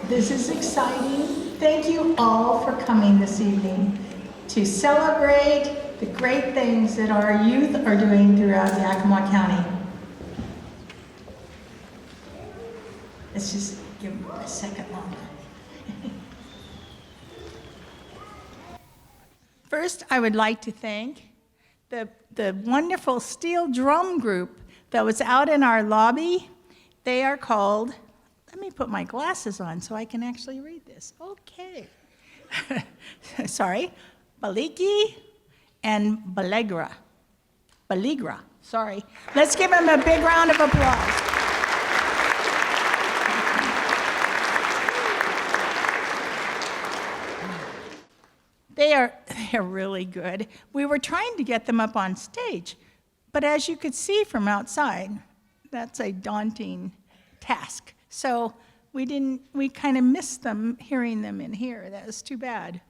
This is exciting. Thank you all for coming this evening to celebrate the great things that our youth are doing throughout Yakima County. Let's just give them a second longer. First, I would like to thank the wonderful steel drum group that was out in our lobby. They are called, let me put my glasses on so I can actually read this. Okay. Sorry. Baliki and Baligra. Sorry. Let's give them a big round of applause. They're really good. We were trying to get them up on stage, but as you could see from outside, that's a daunting task. So we kind of missed them, hearing them in here. That was too bad.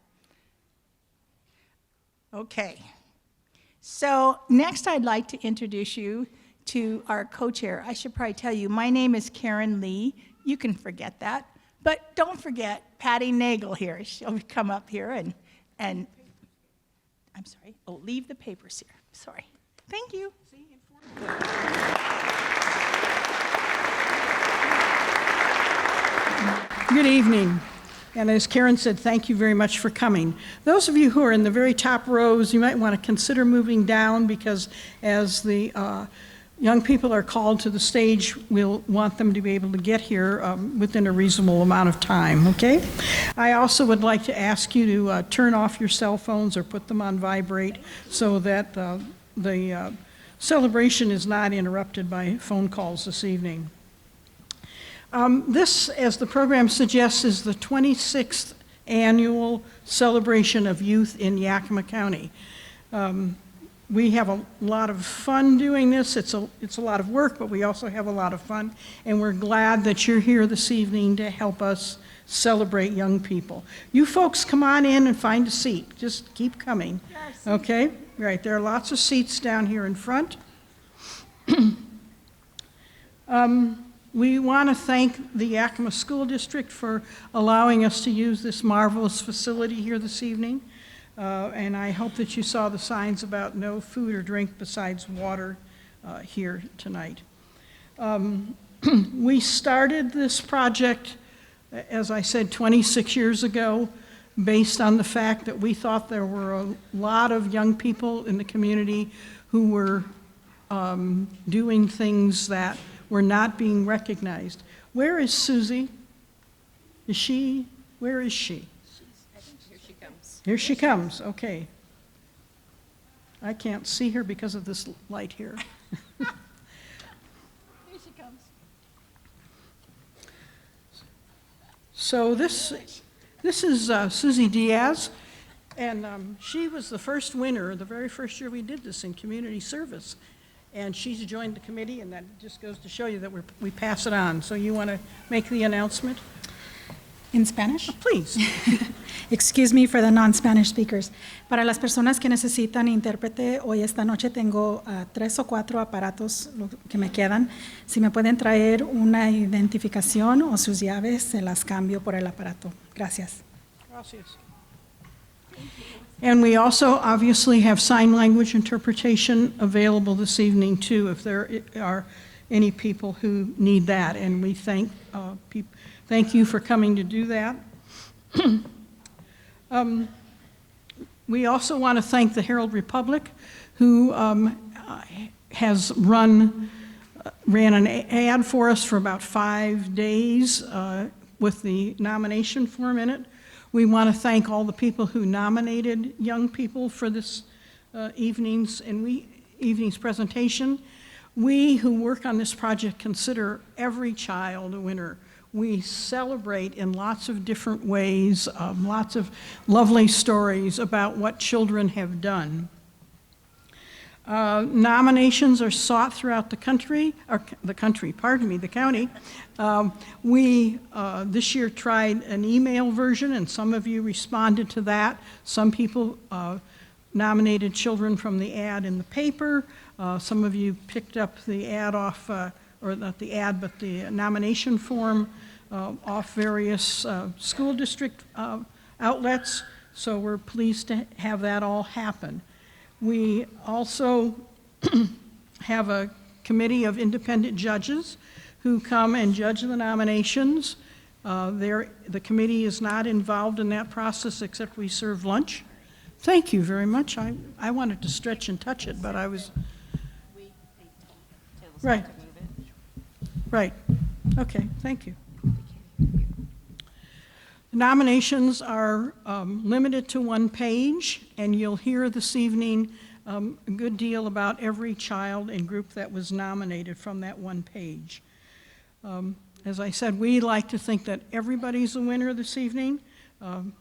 Okay. So next I'd like to introduce you to our co-chair. I should probably tell you, my name is Karen Lee. You can forget that. But don't forget Patty Nagel here. She'll come up here and I'm sorry. Oh, leave the papers here. Sorry. Thank you. Good evening. And as Karen said, thank you very much for coming. Those of you who are in the very top rows, you might want to consider moving down, because as the young people are called to the stage, we'll want them to be able to get here within a reasonable amount of time, okay? I also would like to ask you to turn off your cell phones or put them on vibrate so that the celebration is not interrupted by phone calls this evening. This, as the program suggests, is the 26th annual celebration of youth in Yakima County. We have a lot of fun doing this. It's a lot of work, but we also have a lot of fun, and we're glad that you're here this evening to help us celebrate young people. You folks come on in and find a seat. Just keep coming. Yes. Okay? Right, there are lots of seats down here in front. We want to thank the Yakima School District for allowing us to use this marvelous facility here this evening. And I hope that you saw the signs about no food or drink besides water here tonight. We started this project, as I said, 26 years ago, based on the fact that we thought there were a lot of young people in the community who were doing things that were not being recognized. Where is Susie? Is she? Where is she? Here she comes, okay. I can't see her because of this light here. Here she comes. So this is Susie Diaz, and she was the first winner the very first year we did this in community service. And she's joined the committee, and that just goes to show you that we pass it on. So you want to make the announcement? In Spanish? Oh, please. Excuse me for the non-Spanish speakers. Para las personas que necesitan intérprete, hoy esta noche tengo 3 o 4 aparatos que me quedan. Si me pueden traer una identificación o sus llaves, se las cambio por el aparato. Gracias. Gracias. And we also obviously have sign language interpretation available this evening too, if there are any people who need that. And we thank you for coming to do that. We also want to thank the Herald Republic, who has ran an ad for us for about 5 days with the nomination form in it. We want to thank all the people who nominated young people for this evening's presentation. We who work on this project consider every child a winner. We celebrate in lots of different ways, lots of lovely stories about what children have done. Nominations are sought throughout the county. We this year tried an email version, and some of you responded to that. Some people nominated children from the ad in the paper. Some of you picked up the ad off, or not the ad, but the nomination form off various school district outlets, so we're pleased to have that all happen. We also have a committee of independent judges who come and judge the nominations. The committee is not involved in that process except we serve lunch. Thank you very much. I wanted to stretch and touch it, but I was... Right. Right. Okay, thank you. The nominations are limited to 1 page, and you'll hear this evening a good deal about every child and group that was nominated from that 1 page. As I said, we like to think that everybody's a winner this evening.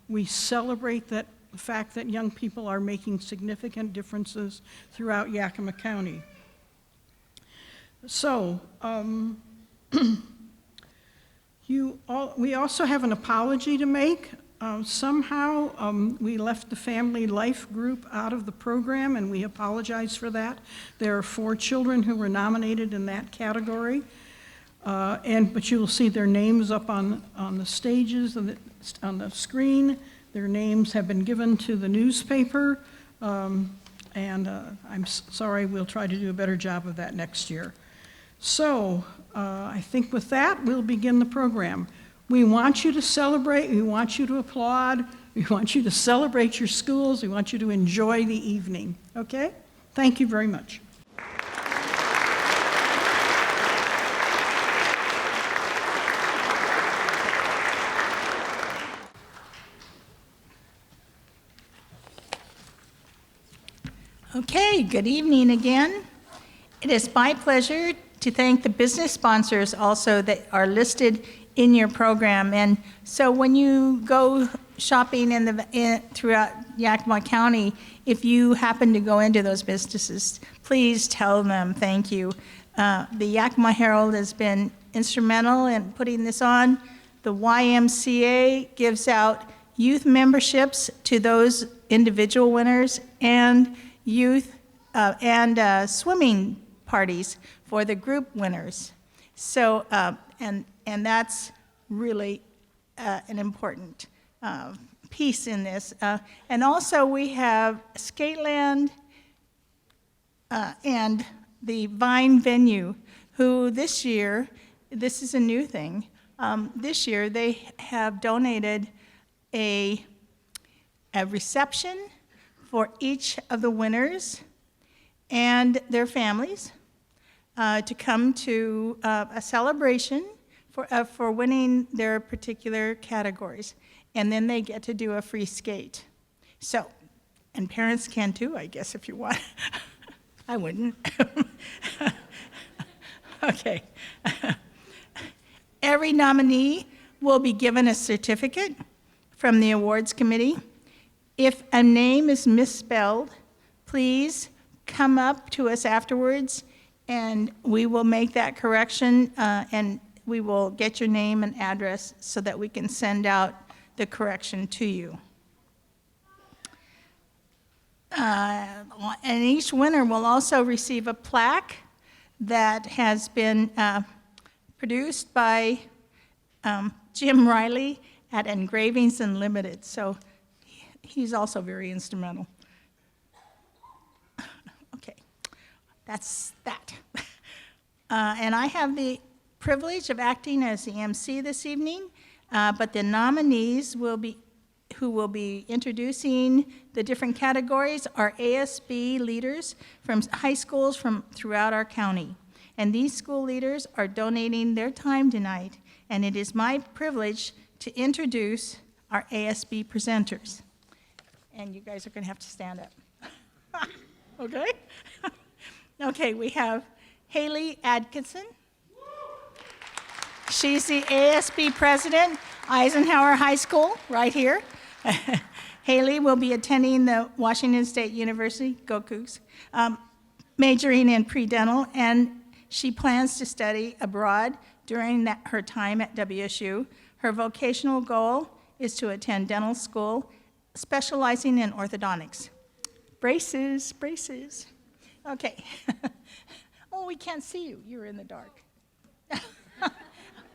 We celebrate the fact that young people are making significant differences throughout Yakima County. So, we also have an apology to make. Somehow, we left the Family Life group out of the program, and we apologize for that. There are 4 children who were nominated in that category, but you will see their names up on the stages, on the screen. Their names have been given to the newspaper, and I'm sorry, we'll try to do a better job of that next year. So, I think with that, we'll begin the program. We want you to celebrate, we want you to applaud, we want you to celebrate your schools, we want you to enjoy the evening, okay? Thank you very much. Okay, good evening again. It is my pleasure to thank the business sponsors also that are listed in your program. And so when you go shopping throughout Yakima County, if you happen to go into those businesses, please tell them thank you. The Yakima Herald has been instrumental in putting this on. The YMCA gives out youth memberships to those individual winners and youth and swimming parties for the group winners. So, and that's really an important piece in this. And also we have Skateland and the Vine Venue, who this year, this is a new thing, this year they have donated a reception for each of the winners and their families to come to a celebration for winning their particular categories. And then they get to do a free skate. So, and parents can too, I guess, if you want. I wouldn't. Okay. Every nominee will be given a certificate from the awards committee. If a name is misspelled, please come up to us afterwards and we will make that correction and we will get your name and address so that we can send out the correction to you. And each winner will also receive a plaque that has been produced by Jim Riley at Engravings Unlimited. So he's also very instrumental. Okay, that's that. And I have the privilege of acting as the MC this evening, but the nominees who will be introducing the different categories are ASB leaders from high schools from throughout our county. And these school leaders are donating their time tonight, and it is my privilege to introduce our ASB presenters. And you guys are going to have to stand up. Okay? Okay, we have Hailey Adkinson. She's the ASB president, Eisenhower High School, right here. Hailey will be attending the Washington State University, go Cougs, majoring in pre-dental, and she plans to study abroad during her time at WSU. Her vocational goal is to attend dental school, specializing in orthodontics. Braces, braces. Okay. Oh, we can't see you. You're in the dark.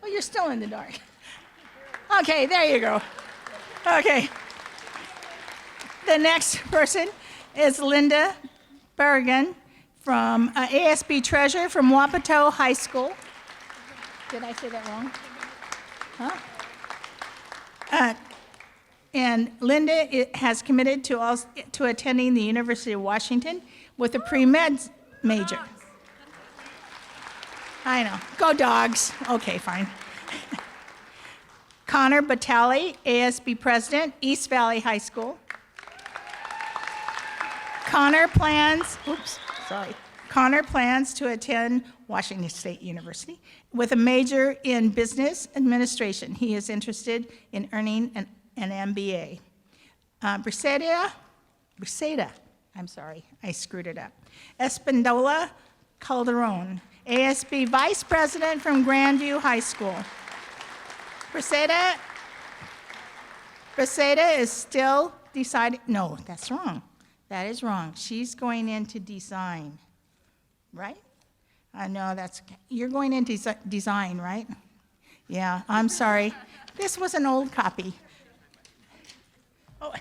Oh, you're still in the dark. Okay, there you go. Okay. The next person is Linda Bergen from ASB Treasure from Wapato High School. Did I say that wrong? Huh? And Linda has committed to attending the University of Washington with a pre-med major. I know. Go Dogs. Okay, fine. Connor Batali, ASB President, East Valley High School. Connor plans to attend Washington State University with a major in business administration. He is interested in earning an MBA. Briseda, I'm sorry, I screwed it up. Espindola Calderon, ASB Vice President from Grandview High School. Briseda is still deciding, no, that's wrong. That is wrong. She's going into design, right? I know you're going into design, right? Yeah, I'm sorry. This was an old copy. Oh.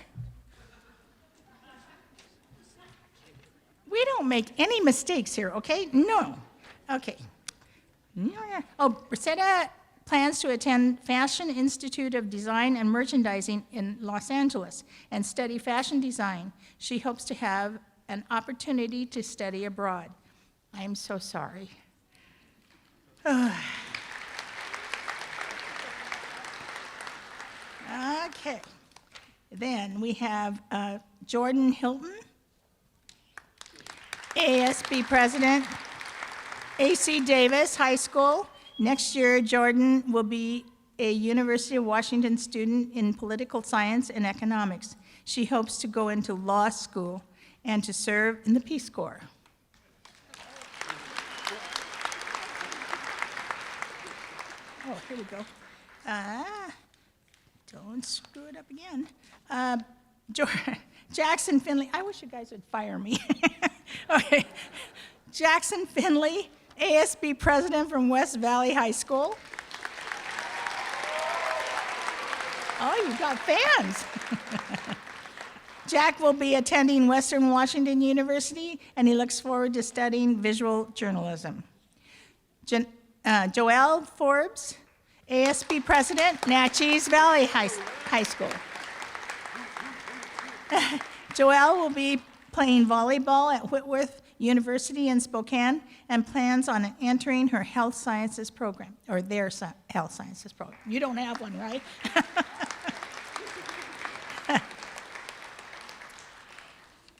We don't make any mistakes here, okay? No. Okay. Oh, Brisetta plans to attend Fashion Institute of Design and Merchandising in Los Angeles and study fashion design. She hopes to have an opportunity to study abroad. I'm so sorry. Okay. Then we have Jordan Hilton, ASB President, AC Davis High School. Next year, Jordan will be a University of Washington student in political science and economics. She hopes to go into law school and to serve in the Peace Corps. Oh, here we go. Don't screw it up again. Jackson Finley, I wish you guys would fire me. Okay. Jackson Finley, ASB President from West Valley High School. Oh, you got fans. Jack will be attending Western Washington University, and he looks forward to studying visual journalism. Joelle Forbes, ASB President, Natchez Valley High School. Joelle will be playing volleyball at Whitworth University in Spokane and plans on entering her health sciences program, or their health sciences program. You don't have one, right?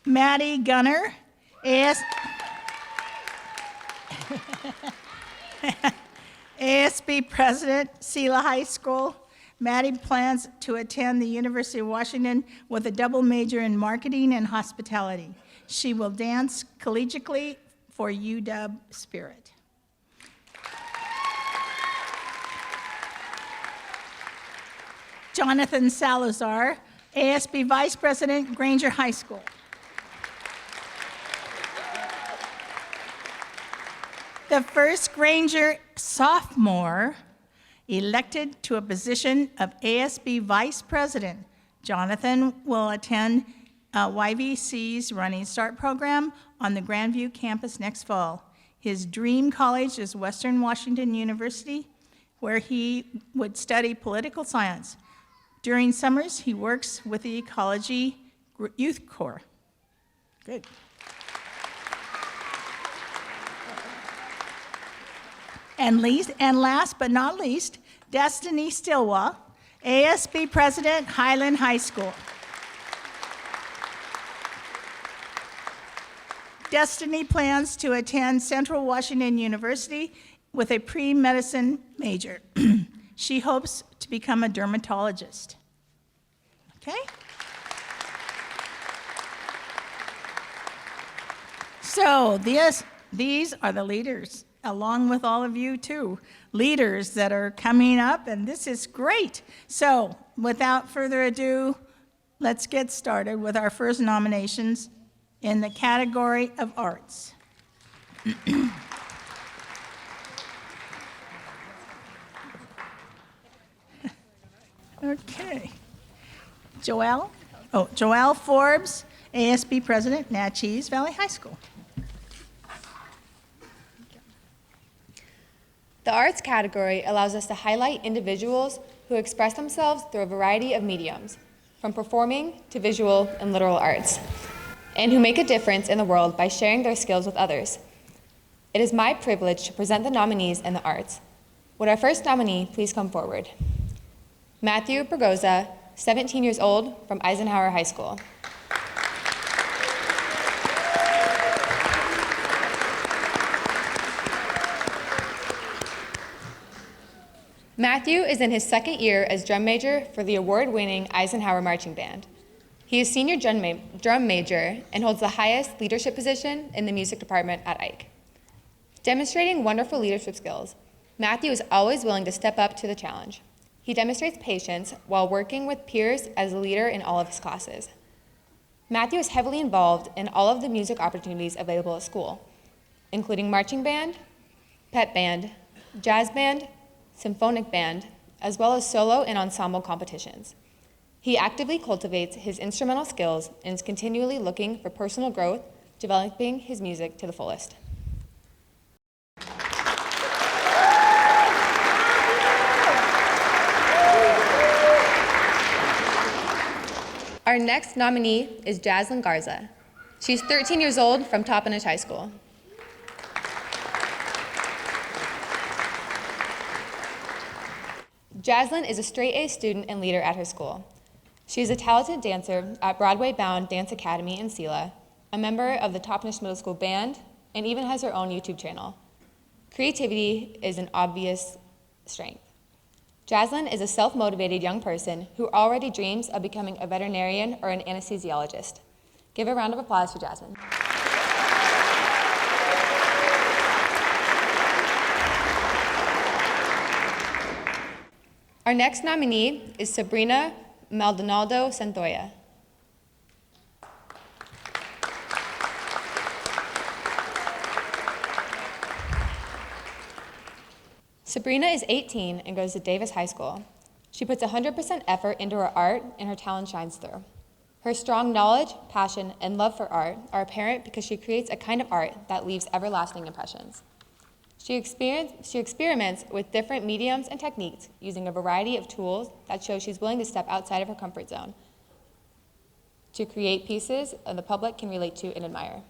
Maddie Gunner, ASB President, Sela High School. Maddie plans to attend the University of Washington with a double major in marketing and hospitality. She will dance collegiately for UW Spirit. Jonathan Salazar, ASB Vice President, Granger High School. The first Granger sophomore elected to a position of ASB Vice President. Jonathan will attend YVC's Running Start program on the Grandview campus next fall. His dream college is Western Washington University, where he would study political science. During summers, he works with the Ecology Youth Corps. Good. And last but not least, Destiny Stilwell, ASB President, Highland High School. Destiny plans to attend Central Washington University with a pre-medicine major. She hopes to become a dermatologist. Okay? So these are the leaders, along with all of you too, leaders that are coming up, and this is great. So without further ado, let's get started with our first nominations in the category of arts. Okay. Joelle Forbes, ASB President, Natchez Valley High School. The arts category allows us to highlight individuals who express themselves through a variety of mediums, from performing to visual and literal arts, and who make a difference in the world by sharing their skills with others. It is my privilege to present the nominees in the arts. Would our first nominee please come forward? Matthew Bergoza, 17 years old, from Eisenhower High School. Matthew is in his second year as drum major for the award-winning Eisenhower Marching Band. He is senior drum major and holds the highest leadership position in the music department at Ike. Demonstrating wonderful leadership skills, Matthew is always willing to step up to the challenge. He demonstrates patience while working with peers as a leader in all of his classes. Matthew is heavily involved in all of the music opportunities available at school, including marching band, pep band, jazz band, symphonic band, as well as solo and ensemble competitions. He actively cultivates his instrumental skills and is continually looking for personal growth, developing his music to the fullest. Our next nominee is Jasmine Garza. She's 13 years old from Toppenish High School. Jasmine is a straight-A student and leader at her school. She is a talented dancer at Broadway-bound Dance Academy in Sela, a member of the Toppenish Middle School Band, and even has her own YouTube channel. Creativity is an obvious strength. Jasmine is a self-motivated young person who already dreams of becoming a veterinarian or an anesthesiologist. Give a round of applause for Jasmine. Our next nominee is Sabrina Maldonado Santoya. Sabrina is 18 and goes to Davis High School. She puts 100% effort into her art and her talent shines through. Her strong knowledge, passion, and love for art are apparent because she creates a kind of art that leaves everlasting impressions. She experiments with different mediums and techniques using a variety of tools that show she's willing to step outside of her comfort zone to create pieces that the public can relate to and admire.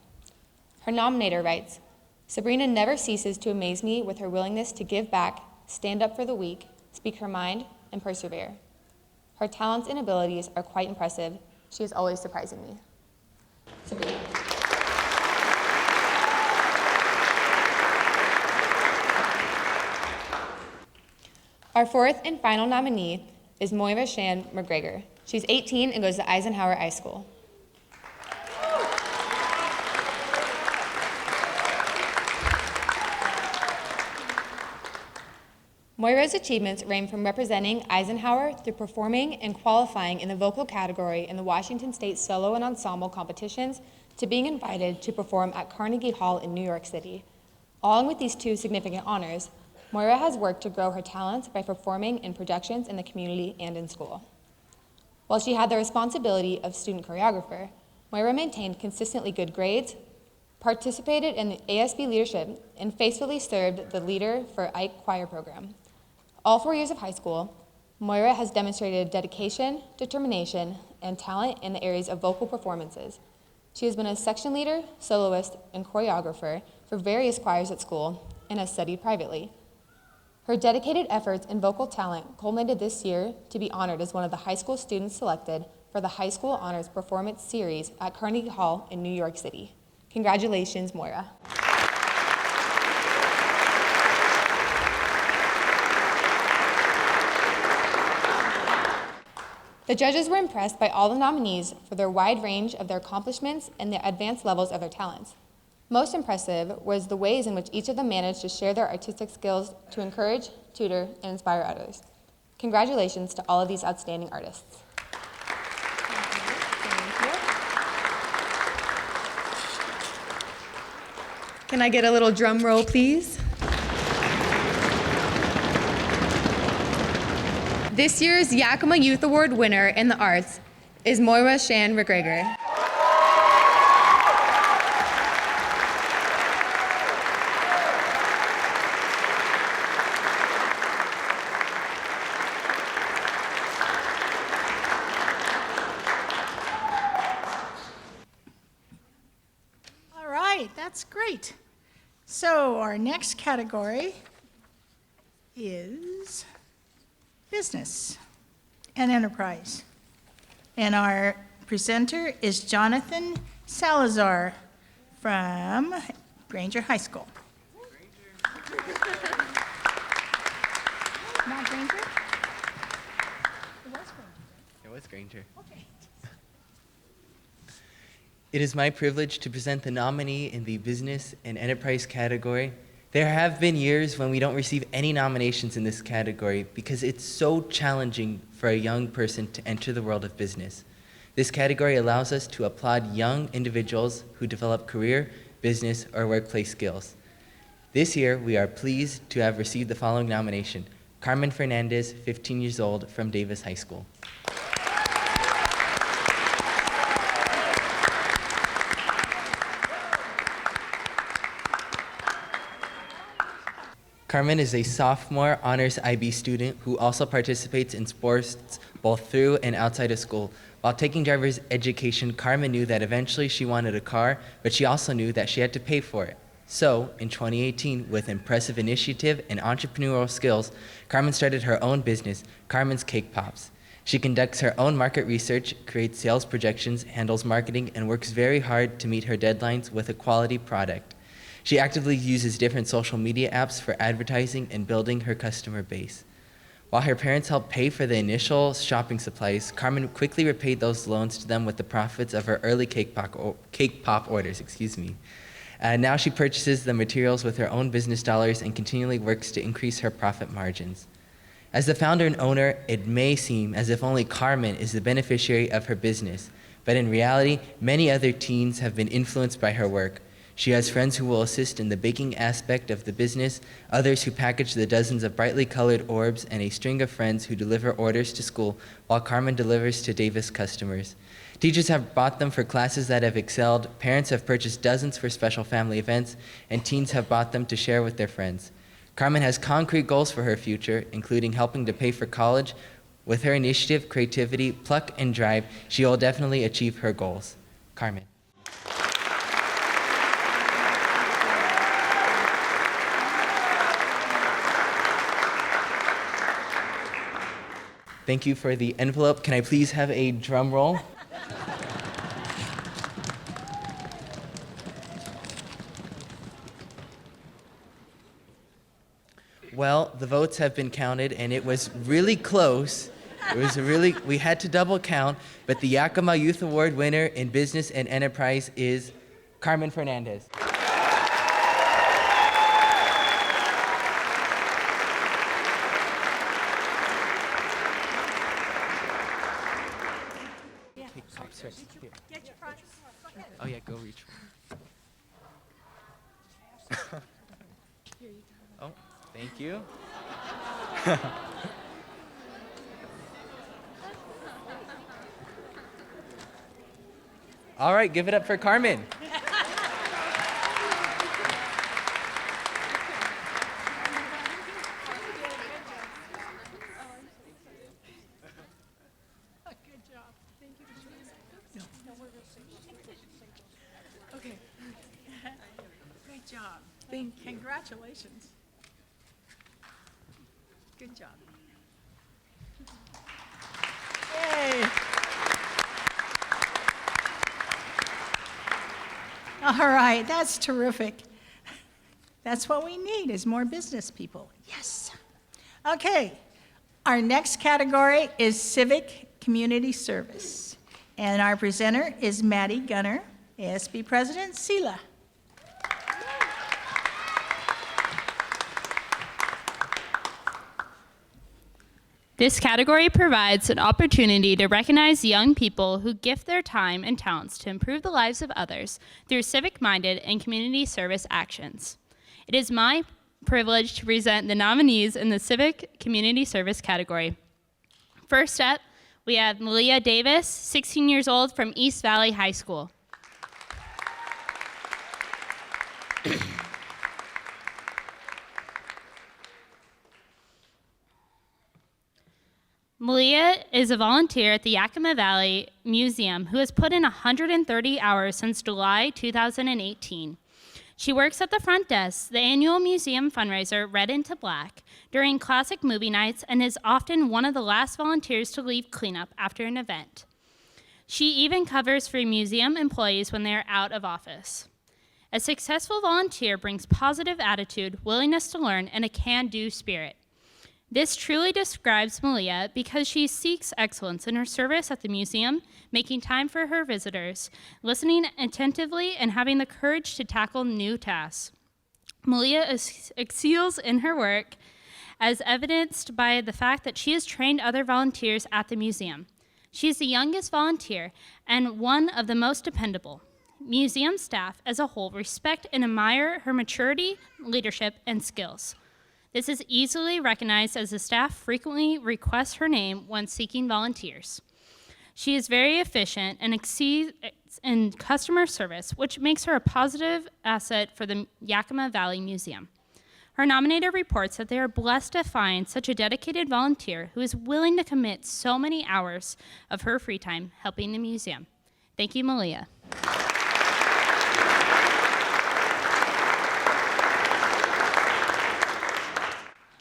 Her nominator writes, Sabrina never ceases to amaze me with her willingness to give back, stand up for the weak, speak her mind, and persevere. Her talents and abilities are quite impressive. She is always surprising me. Sabrina. Our fourth and final nominee is Moira Shan Mcgregor. She's 18 and goes to Eisenhower High School. Moira's achievements range from representing Eisenhower through performing and qualifying in the vocal category in the Washington State solo and ensemble competitions to being invited to perform at Carnegie Hall in New York City. Along with these two significant honors, Moira has worked to grow her talents by performing in productions in the community and in school. While she had the responsibility of student choreographer, Moira maintained consistently good grades, participated in the ASB leadership, and faithfully served the leader for Ike Choir program. All 4 years of high school, Moira has demonstrated dedication, determination, and talent in the areas of vocal performances. She has been a section leader, soloist, and choreographer for various choirs at school and has studied privately. Her dedicated efforts and vocal talent culminated this year to be honored as one of the high school students selected for the High School Honors Performance Series at Carnegie Hall in New York City. Congratulations, Moira. The judges were impressed by all the nominees for their wide range of their accomplishments and the advanced levels of their talents. Most impressive was the ways in which each of them managed to share their artistic skills to encourage, tutor, and inspire others. Congratulations to all of these outstanding artists. Can I get a little drum roll, please? This year's Yakima Youth Award winner in the arts is Moira Shan Mcgregor. All right, that's great. So our next category is business and enterprise. And our presenter is Jonathan Salazar from Granger High School. Not Granger? It was Granger. Okay. It is my privilege to present the nominee in the Business and Enterprise category. There have been years when we don't receive any nominations in this category because it's so challenging for a young person to enter the world of business. This category allows us to applaud young individuals who develop career, business, or workplace skills. This year, we are pleased to have received the following nomination: Carmen Fernandez, 15 years old, from Davis High School. Carmen is a sophomore honors IB student who also participates in sports both through and outside of school. While taking driver's education, Carmen knew that eventually she wanted a car, but she also knew that she had to pay for it. So, in 2018, with impressive initiative and entrepreneurial skills, Carmen started her own business, Carmen's Cake Pops. She conducts her own market research, creates sales projections, handles marketing, and works very hard to meet her deadlines with a quality product. She actively uses different social media apps for advertising and building her customer base. While her parents helped pay for the initial shopping supplies, Carmen quickly repaid those loans to them with the profits of her early cake pop orders. Now she purchases the materials with her own business dollars and continually works to increase her profit margins. As the founder and owner, it may seem as if only Carmen is the beneficiary of her business, but in reality, many other teens have been influenced by her work. She has friends who will assist in the baking aspect of the business, others who package the dozens of brightly colored orbs, and a string of friends who deliver orders to school while Carmen delivers to Davis customers. Teachers have bought them for classes that have excelled, parents have purchased dozens for special family events, and teens have bought them to share with their friends. Carmen has concrete goals for her future, including helping to pay for college. With her initiative, creativity, pluck, and drive, she will definitely achieve her goals. Carmen. Thank you for the envelope. Can I please have a drum roll? Well, the votes have been counted, and it was really close. We had to double count, but the Yakima Youth Award winner in Business and Enterprise is Carmen Fernandez. Get your product. Oh yeah, go reach. Oh, thank you. All right, give it up for Carmen. Okay. Great job. Thank you. Congratulations. Good job. Yay. All right, that's terrific. That's what we need, is more business people. Yes. Okay, our next category is Civic Community Service. And our presenter is Maddie Gunner, ASB President, SELA. This category provides an opportunity to recognize young people who gift their time and talents to improve the lives of others through civic-minded and community service actions. It is my privilege to present the nominees in the Civic Community Service category. First up, we have Malia Davis, 16 years old from East Valley High School. Malia is a volunteer at the Yakima Valley Museum who has put in 130 hours since July 2018. She works at the front desk, the annual museum fundraiser Red into Black, during classic movie nights, and is often one of the last volunteers to leave cleanup after an event. She even covers for museum employees when they are out of office. A successful volunteer brings positive attitude, willingness to learn, and a can-do spirit. This truly describes Malia because she seeks excellence in her service at the museum, making time for her visitors, listening attentively, and having the courage to tackle new tasks. Malia excels in her work, as evidenced by the fact that she has trained other volunteers at the museum. She is the youngest volunteer and one of the most dependable. Museum staff as a whole respect and admire her maturity, leadership, and skills. This is easily recognized as the staff frequently requests her name when seeking volunteers. She is very efficient and exceeds in customer service, which makes her a positive asset for the Yakima Valley Museum. Her nominator reports that they are blessed to find such a dedicated volunteer who is willing to commit so many hours of her free time helping the museum. Thank you, Malia.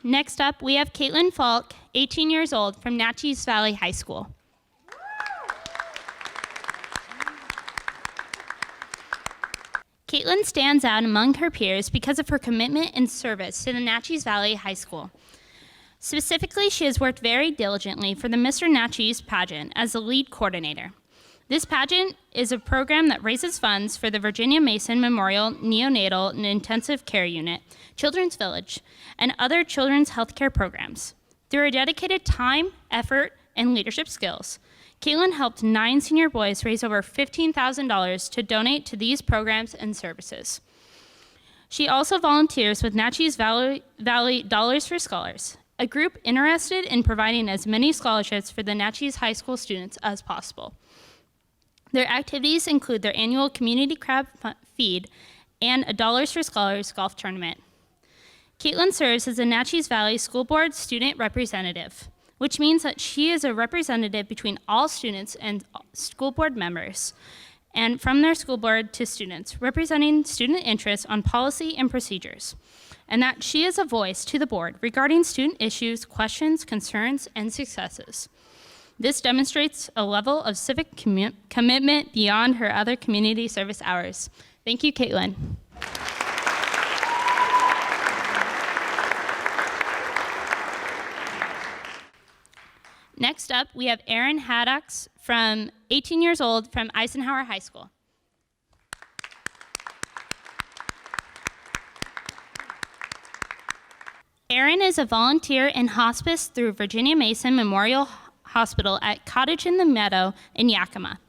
Next up, we have Caitlin Falk, 18 years old, from Natchez Valley High School. Caitlin stands out among her peers because of her commitment and service to the Natchez Valley High School. Specifically, she has worked very diligently for the Mr. Natchez pageant as the lead coordinator. This pageant is a program that raises funds for the Virginia Mason Memorial Neonatal and Intensive Care Unit, Children's Village, and other children's health care programs. Through her dedicated time, effort, and leadership skills, Caitlin helped 9 senior boys raise over $15,000 to donate to these programs and services. She also volunteers with Natchez Valley Dollars for Scholars, a group interested in providing as many scholarships for the Natchez High School students as possible. Their activities include their annual community crab feed and a Dollars for Scholars golf tournament. Caitlin serves as the Natchez Valley School Board student representative, which means that she is a representative between all students and school board members, and from their school board to students, representing student interests on policy and procedures, and that she is a voice to the board regarding student issues, questions, concerns, and successes. This demonstrates a level of civic commitment beyond her other community service hours. Thank you, Caitlin. Next up, we have Erin Haddocks, from 18 years old, from Eisenhower High School. Erin is a volunteer in hospice through Virginia Mason Memorial Hospital at Cottage in the Meadow in Yakima.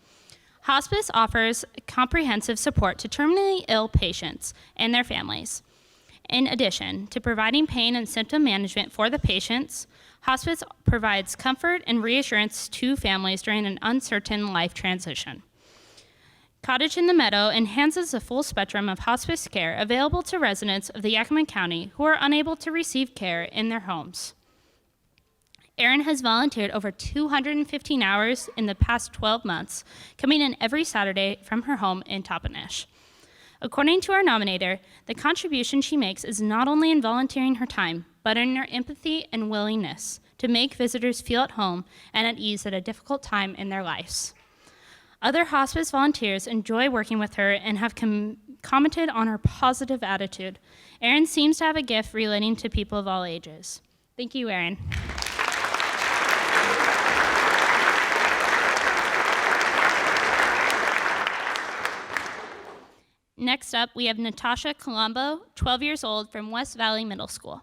Hospice offers comprehensive support to terminally ill patients and their families. In addition to providing pain and symptom management for the patients, hospice provides comfort and reassurance to families during an uncertain life transition. Cottage in the Meadow enhances the full spectrum of hospice care available to residents of the Yakima County who are unable to receive care in their homes. Erin has volunteered over 215 hours in the past 12 months, coming in every Saturday from her home in Toppenish. According to our nominator, the contribution she makes is not only in volunteering her time, but in her empathy and willingness to make visitors feel at home and at ease at a difficult time in their lives. Other hospice volunteers enjoy working with her and have commented on her positive attitude. Erin seems to have a gift relating to people of all ages. Thank you, Erin. Next up, we have Natasha Colombo, 12 years old, from West Valley Middle School.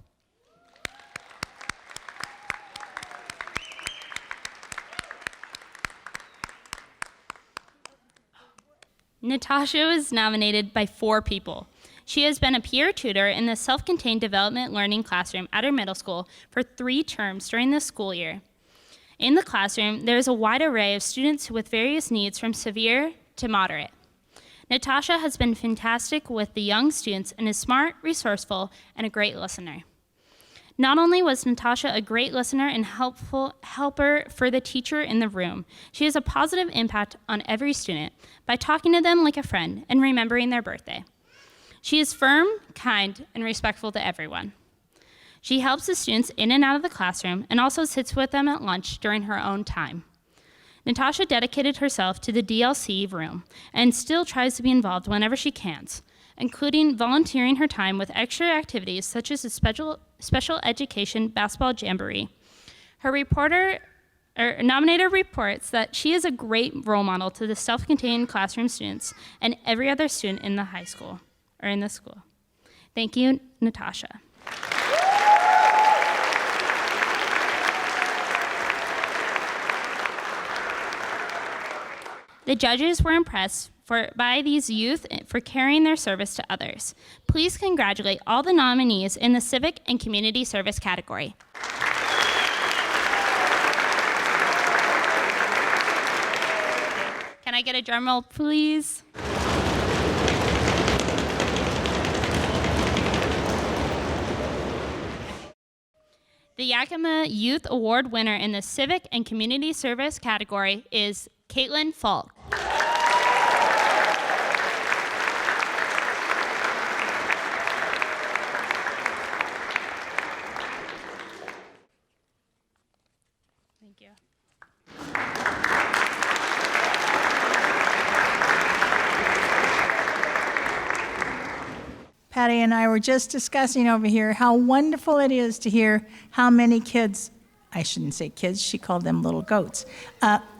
Natasha was nominated by 4 people. She has been a peer tutor in the self-contained development learning classroom at her middle school for 3 terms during the school year. In the classroom, there is a wide array of students with various needs from severe to moderate. Natasha has been fantastic with the young students and is smart, resourceful, and a great listener. Not only was Natasha a great listener and helper for the teacher in the room, she has a positive impact on every student by talking to them like a friend and remembering their birthday. She is firm, kind, and respectful to everyone. She helps the students in and out of the classroom and also sits with them at lunch during her own time. Natasha dedicated herself to the DLC room and still tries to be involved whenever she can, including volunteering her time with extra activities such as a special education basketball jamboree. Her nominator reports that she is a great role model to the self-contained classroom students and every other student in the high school, or in the school. Thank you, Natasha. The judges were impressed by these youth for carrying their service to others. Please congratulate all the nominees in the Civic and Community Service category. Can I get a drum roll, please? The Yakima Youth Award winner in the Civic and Community Service category is Caitlin Falk. Thank you. Patty and I were just discussing over here how wonderful it is to hear how many kids, I shouldn't say kids, she called them little goats,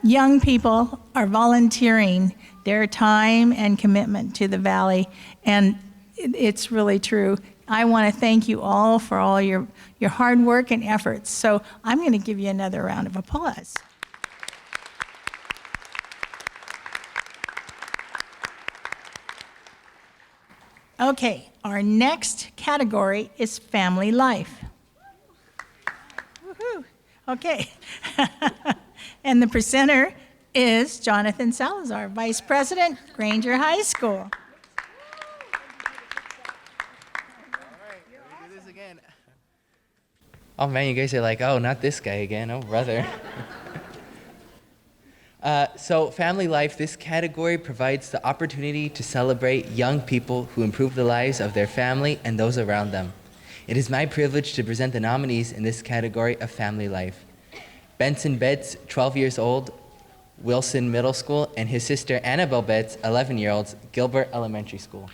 young people are volunteering their time and commitment to the Valley, and it's really true. I want to thank you all for all your hard work and efforts. So I'm going to give you another round of applause. Okay, our next category is family life. Woohoo! Okay. And the presenter is Jonathan Salazar, Vice President, Granger High School. All right, we do this again. Oh man, you guys are like, oh, not this guy again. Oh, brother. So family life, this category provides the opportunity to celebrate young people who improve the lives of their family and those around them. It is my privilege to present the nominees in this category of family life. Benson Betts, 12 years old, Wilson Middle School, and his sister Annabelle Betts, 11-year-olds, Gilbert Elementary School.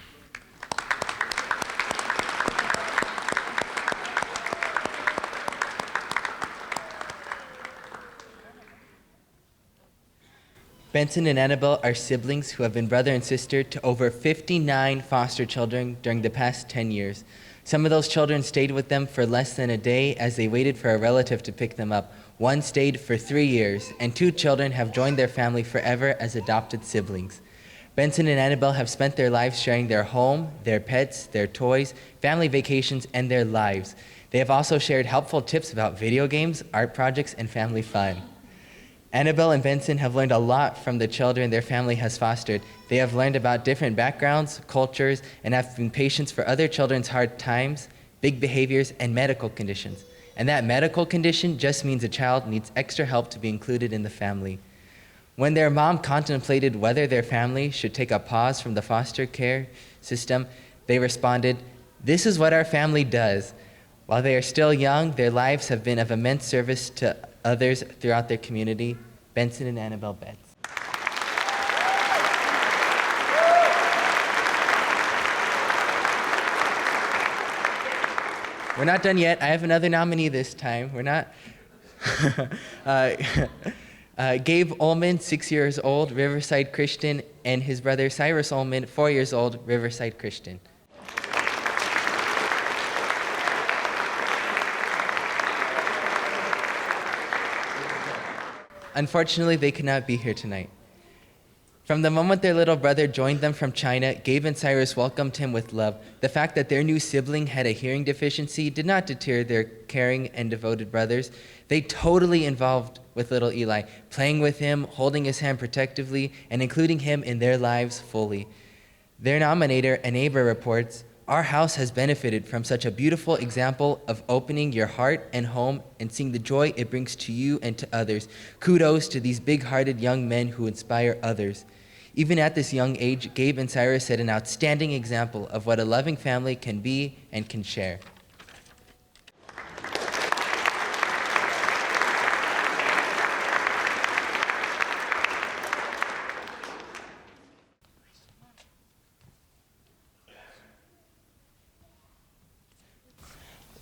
Benson and Annabelle are siblings who have been brother and sister to over 59 foster children during the past 10 years. Some of those children stayed with them for less than a day as they waited for a relative to pick them up. One stayed for 3 years, and 2 children have joined their family forever as adopted siblings. Benson and Annabelle have spent their lives sharing their home, their pets, their toys, family vacations, and their lives. They have also shared helpful tips about video games, art projects, and family fun. Annabelle and Benson have learned a lot from the children their family has fostered. They have learned about different backgrounds, cultures, and have been patients for other children's hard times, big behaviors, and medical conditions. And that medical condition just means a child needs extra help to be included in the family. When their mom contemplated whether their family should take a pause from the foster care system, they responded, "This is what our family does." While they are still young, their lives have been of immense service to others throughout their community. Benson and Annabelle Betts. We're not done yet. I have another nominee this time. We're not. Gabe Ullman, 6 years old, Riverside Christian, and his brother Cyrus Ullman, 4 years old, Riverside Christian. Unfortunately, they could not be here tonight. From the moment their little brother joined them from China, Gabe and Cyrus welcomed him with love. The fact that their new sibling had a hearing deficiency did not deter their caring and devoted brothers. They totally involved with little Eli, playing with him, holding his hand protectively, and including him in their lives fully. Their nominator, a neighbor, reports, "Our house has benefited from such a beautiful example of opening your heart and home and seeing the joy it brings to you and to others. Kudos to these big-hearted young men who inspire others." Even at this young age, Gabe and Cyrus set an outstanding example of what a loving family can be and can share.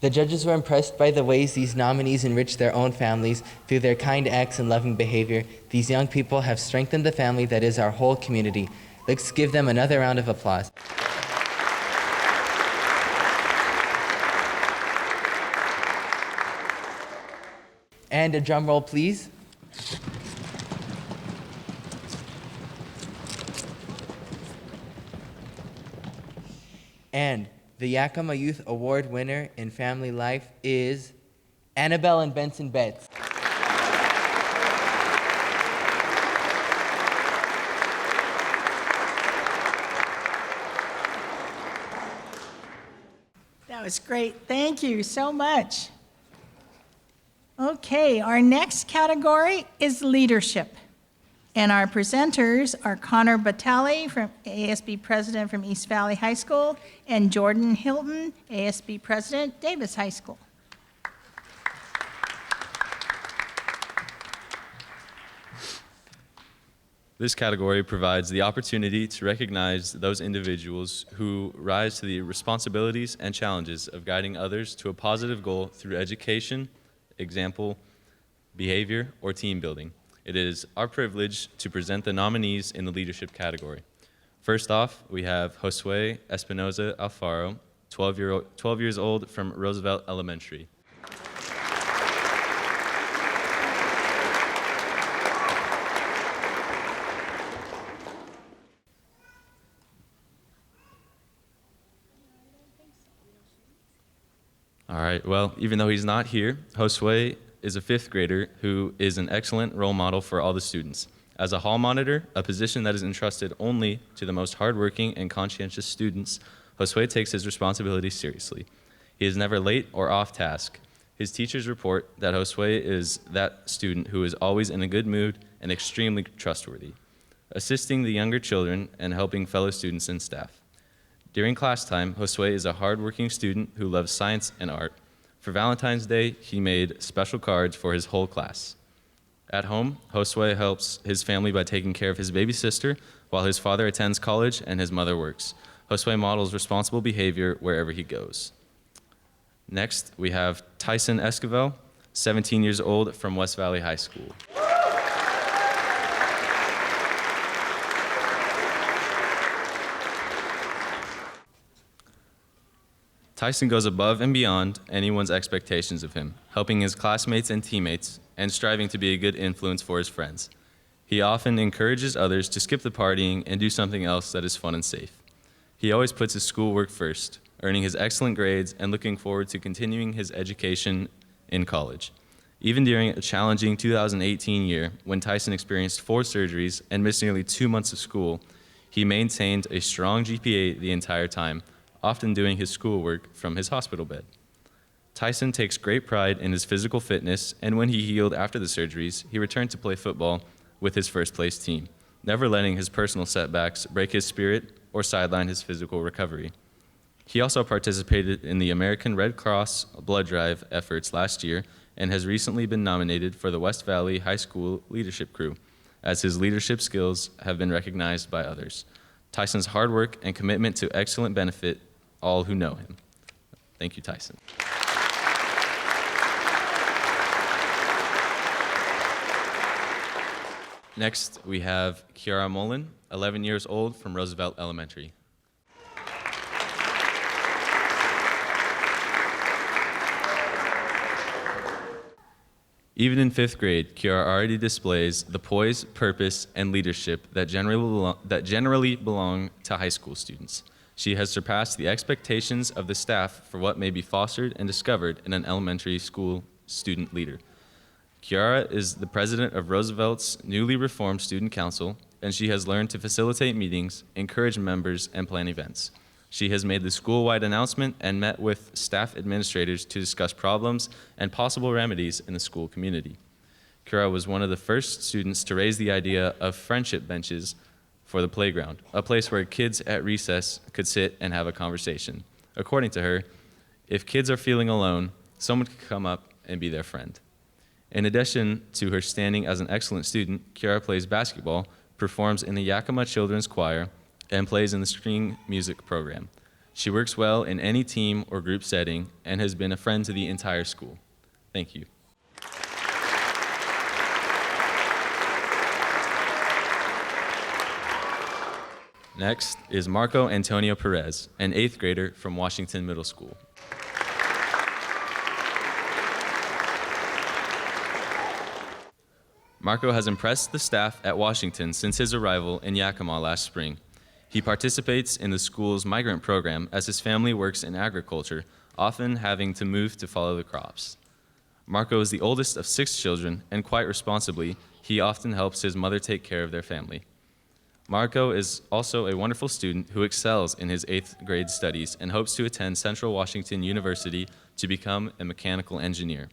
The judges were impressed by the ways these nominees enriched their own families through their kind acts and loving behavior. These young people have strengthened the family that is our whole community. Let's give them another round of applause. And a drum roll, please. And the Yakima Youth Award winner in Family Life is Annabelle and Benson Betts. That was great. Thank you so much. Okay, our next category is leadership. And our presenters are Connor Batali, from ASB President from East Valley High School, and Jordan Hilton, ASB President, Davis High School. This category provides the opportunity to recognize those individuals who rise to the responsibilities and challenges of guiding others to a positive goal through education, example, behavior, or team building. It is our privilege to present the nominees in the leadership category. First off, we have Josue Espinoza Alfaro, 12 years old from Roosevelt Elementary. All right, well, even though he's not here, Josue is a fifth grader who is an excellent role model for all the students. As a hall monitor, a position that is entrusted only to the most hardworking and conscientious students, Josue takes his responsibilities seriously. He is never late or off task. His teachers report that Josue is that student who is always in a good mood and extremely trustworthy, assisting the younger children and helping fellow students and staff. During class time, Josue is a hardworking student who loves science and art. For Valentine's Day, he made special cards for his whole class. At home, Josue helps his family by taking care of his baby sister while his father attends college and his mother works. Josue models responsible behavior wherever he goes. Next, we have Tyson Esquivel, 17 years old from West Valley High School. Tyson goes above and beyond anyone's expectations of him, helping his classmates and teammates and striving to be a good influence for his friends. He often encourages others to skip the partying and do something else that is fun and safe. He always puts his schoolwork first, earning his excellent grades and looking forward to continuing his education in college. Even during a challenging 2018 year, when Tyson experienced 4 surgeries and missed nearly 2 months of school, he maintained a strong GPA the entire time, often doing his schoolwork from his hospital bed. Tyson takes great pride in his physical fitness, and when he healed after the surgeries, he returned to play football with his first-place team, never letting his personal setbacks break his spirit or sideline his physical recovery. He also participated in the American Red Cross blood drive efforts last year and has recently been nominated for the West Valley High School Leadership Crew, as his leadership skills have been recognized by others. Tyson's hard work and commitment to excellent benefit all who know him. Thank you, Tyson. Next, we have Kiara Mullen, 11 years old from Roosevelt Elementary. Even in 5th grade, Kiara already displays the poise, purpose, and leadership that generally belong to high school students. She has surpassed the expectations of the staff for what may be fostered and discovered in an elementary school student leader. Kiara is the president of Roosevelt's newly reformed student council, and she has learned to facilitate meetings, encourage members, and plan events. She has made the school-wide announcement and met with staff administrators to discuss problems and possible remedies in the school community. Kiara was one of the first students to raise the idea of friendship benches for the playground, a place where kids at recess could sit and have a conversation. According to her, if kids are feeling alone, someone could come up and be their friend. In addition to her standing as an excellent student, Kiara plays basketball, performs in the Yakima Children's Choir, and plays in the string music program. She works well in any team or group setting and has been a friend to the entire school. Thank you. Next is Marco Antonio Perez, an 8th grader from Washington Middle School. Marco has impressed the staff at Washington since his arrival in Yakima last spring. He participates in the school's migrant program as his family works in agriculture, often having to move to follow the crops. Marco is the oldest of 6 children, and quite responsibly, he often helps his mother take care of their family. Marco is also a wonderful student who excels in his 8th grade studies and hopes to attend Central Washington University to become a mechanical engineer.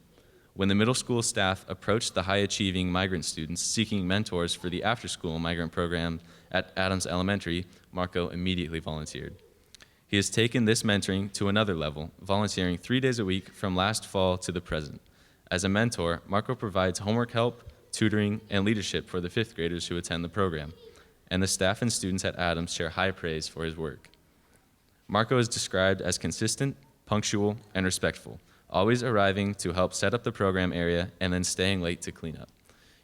When the middle school staff approached the high-achieving migrant students seeking mentors for the after-school migrant program at Adams Elementary, Marco immediately volunteered. He has taken this mentoring to another level, volunteering 3 days a week from last fall to the present. As a mentor, Marco provides homework help, tutoring, and leadership for the 5th graders who attend the program, and the staff and students at Adams share high praise for his work. Marco is described as consistent, punctual, and respectful, always arriving to help set up the program area and then staying late to clean up.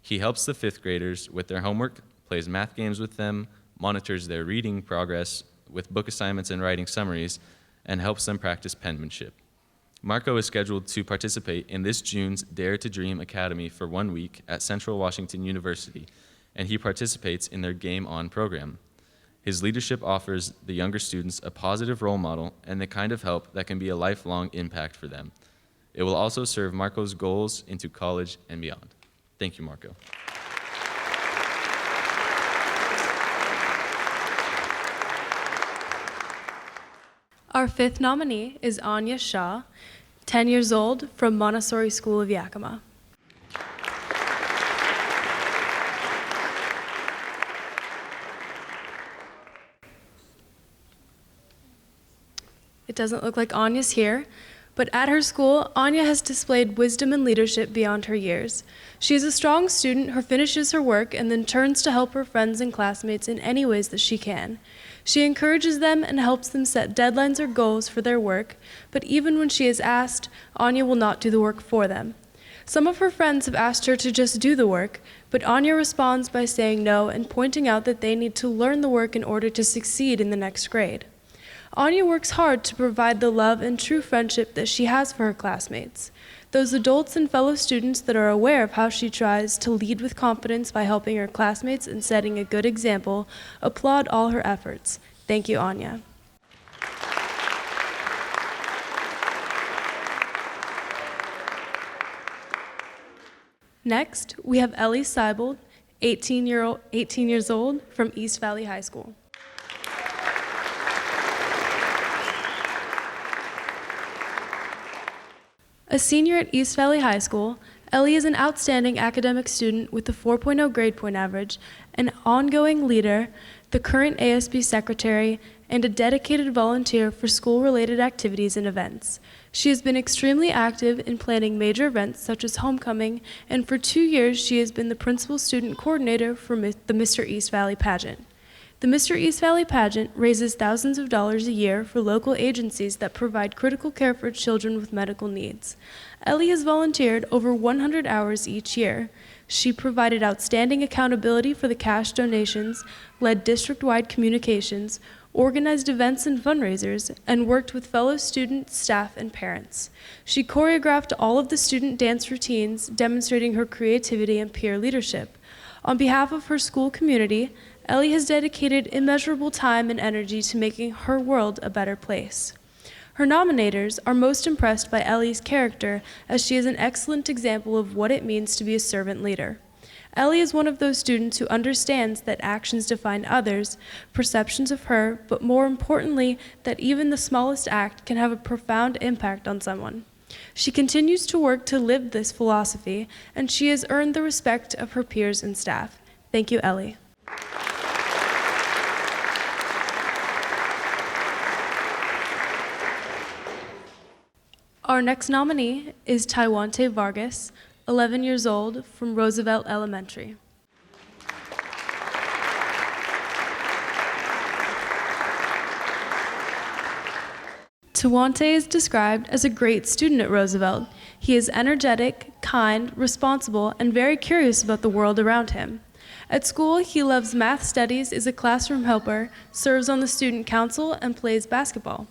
He helps the 5th graders with their homework, plays math games with them, monitors their reading progress with book assignments and writing summaries, and helps them practice penmanship. Marco is scheduled to participate in this June's Dare to Dream Academy for 1 week at Central Washington University, and he participates in their Game On program. His leadership offers the younger students a positive role model and the kind of help that can be a lifelong impact for them. It will also serve Marco's goals into college and beyond. Thank you, Marco. Our 5th nominee is Anya Shah, 10 years old, from Montessori School of Yakima. It doesn't look like Anya's here, but at her school, Anya has displayed wisdom and leadership beyond her years. She is a strong student who finishes her work and then turns to help her friends and classmates in any ways that she can. She encourages them and helps them set deadlines or goals for their work, but even when she is asked, Anya will not do the work for them. Some of her friends have asked her to just do the work, but Anya responds by saying no and pointing out that they need to learn the work in order to succeed in the next grade. Anya works hard to provide the love and true friendship that she has for her classmates. Those adults and fellow students that are aware of how she tries to lead with confidence by helping her classmates and setting a good example applaud all her efforts. Thank you, Anya. Next, we have Ellie Seibel, 18 years old, from East Valley High School. A senior at East Valley High School, Ellie is an outstanding academic student with a 4.0 grade point average, an ongoing leader, the current ASB secretary, and a dedicated volunteer for school-related activities and events. She has been extremely active in planning major events such as homecoming, and for 2 years she has been the principal student coordinator for the Mr. East Valley pageant. The Mr. East Valley pageant raises thousands of dollars a year for local agencies that provide critical care for children with medical needs. Ellie has volunteered over 100 hours each year. She provided outstanding accountability for the cash donations, led district-wide communications, organized events and fundraisers, and worked with fellow students, staff, and parents. She choreographed all of the student dance routines, demonstrating her creativity and peer leadership. On behalf of her school community, Ellie has dedicated immeasurable time and energy to making her world a better place. Her nominators are most impressed by Ellie's character, as she is an excellent example of what it means to be a servant leader. Ellie is one of those students who understands that actions define others, perceptions of her, but more importantly, that even the smallest act can have a profound impact on someone. She continues to work to live this philosophy, and she has earned the respect of her peers and staff. Thank you, Ellie. Our next nominee is Taiwan-Vargas, 11 years old, from Roosevelt Elementary. Taiwan is described as a great student at Roosevelt. He is energetic, kind, responsible, and very curious about the world around him. At school, he loves math studies, is a classroom helper, serves on the student council, and plays basketball.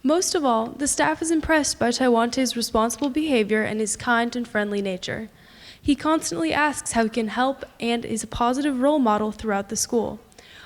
Most of all, the staff is impressed by Taiwan's responsible behavior and his kind and friendly nature. He constantly asks how he can help and is a positive role model throughout the school.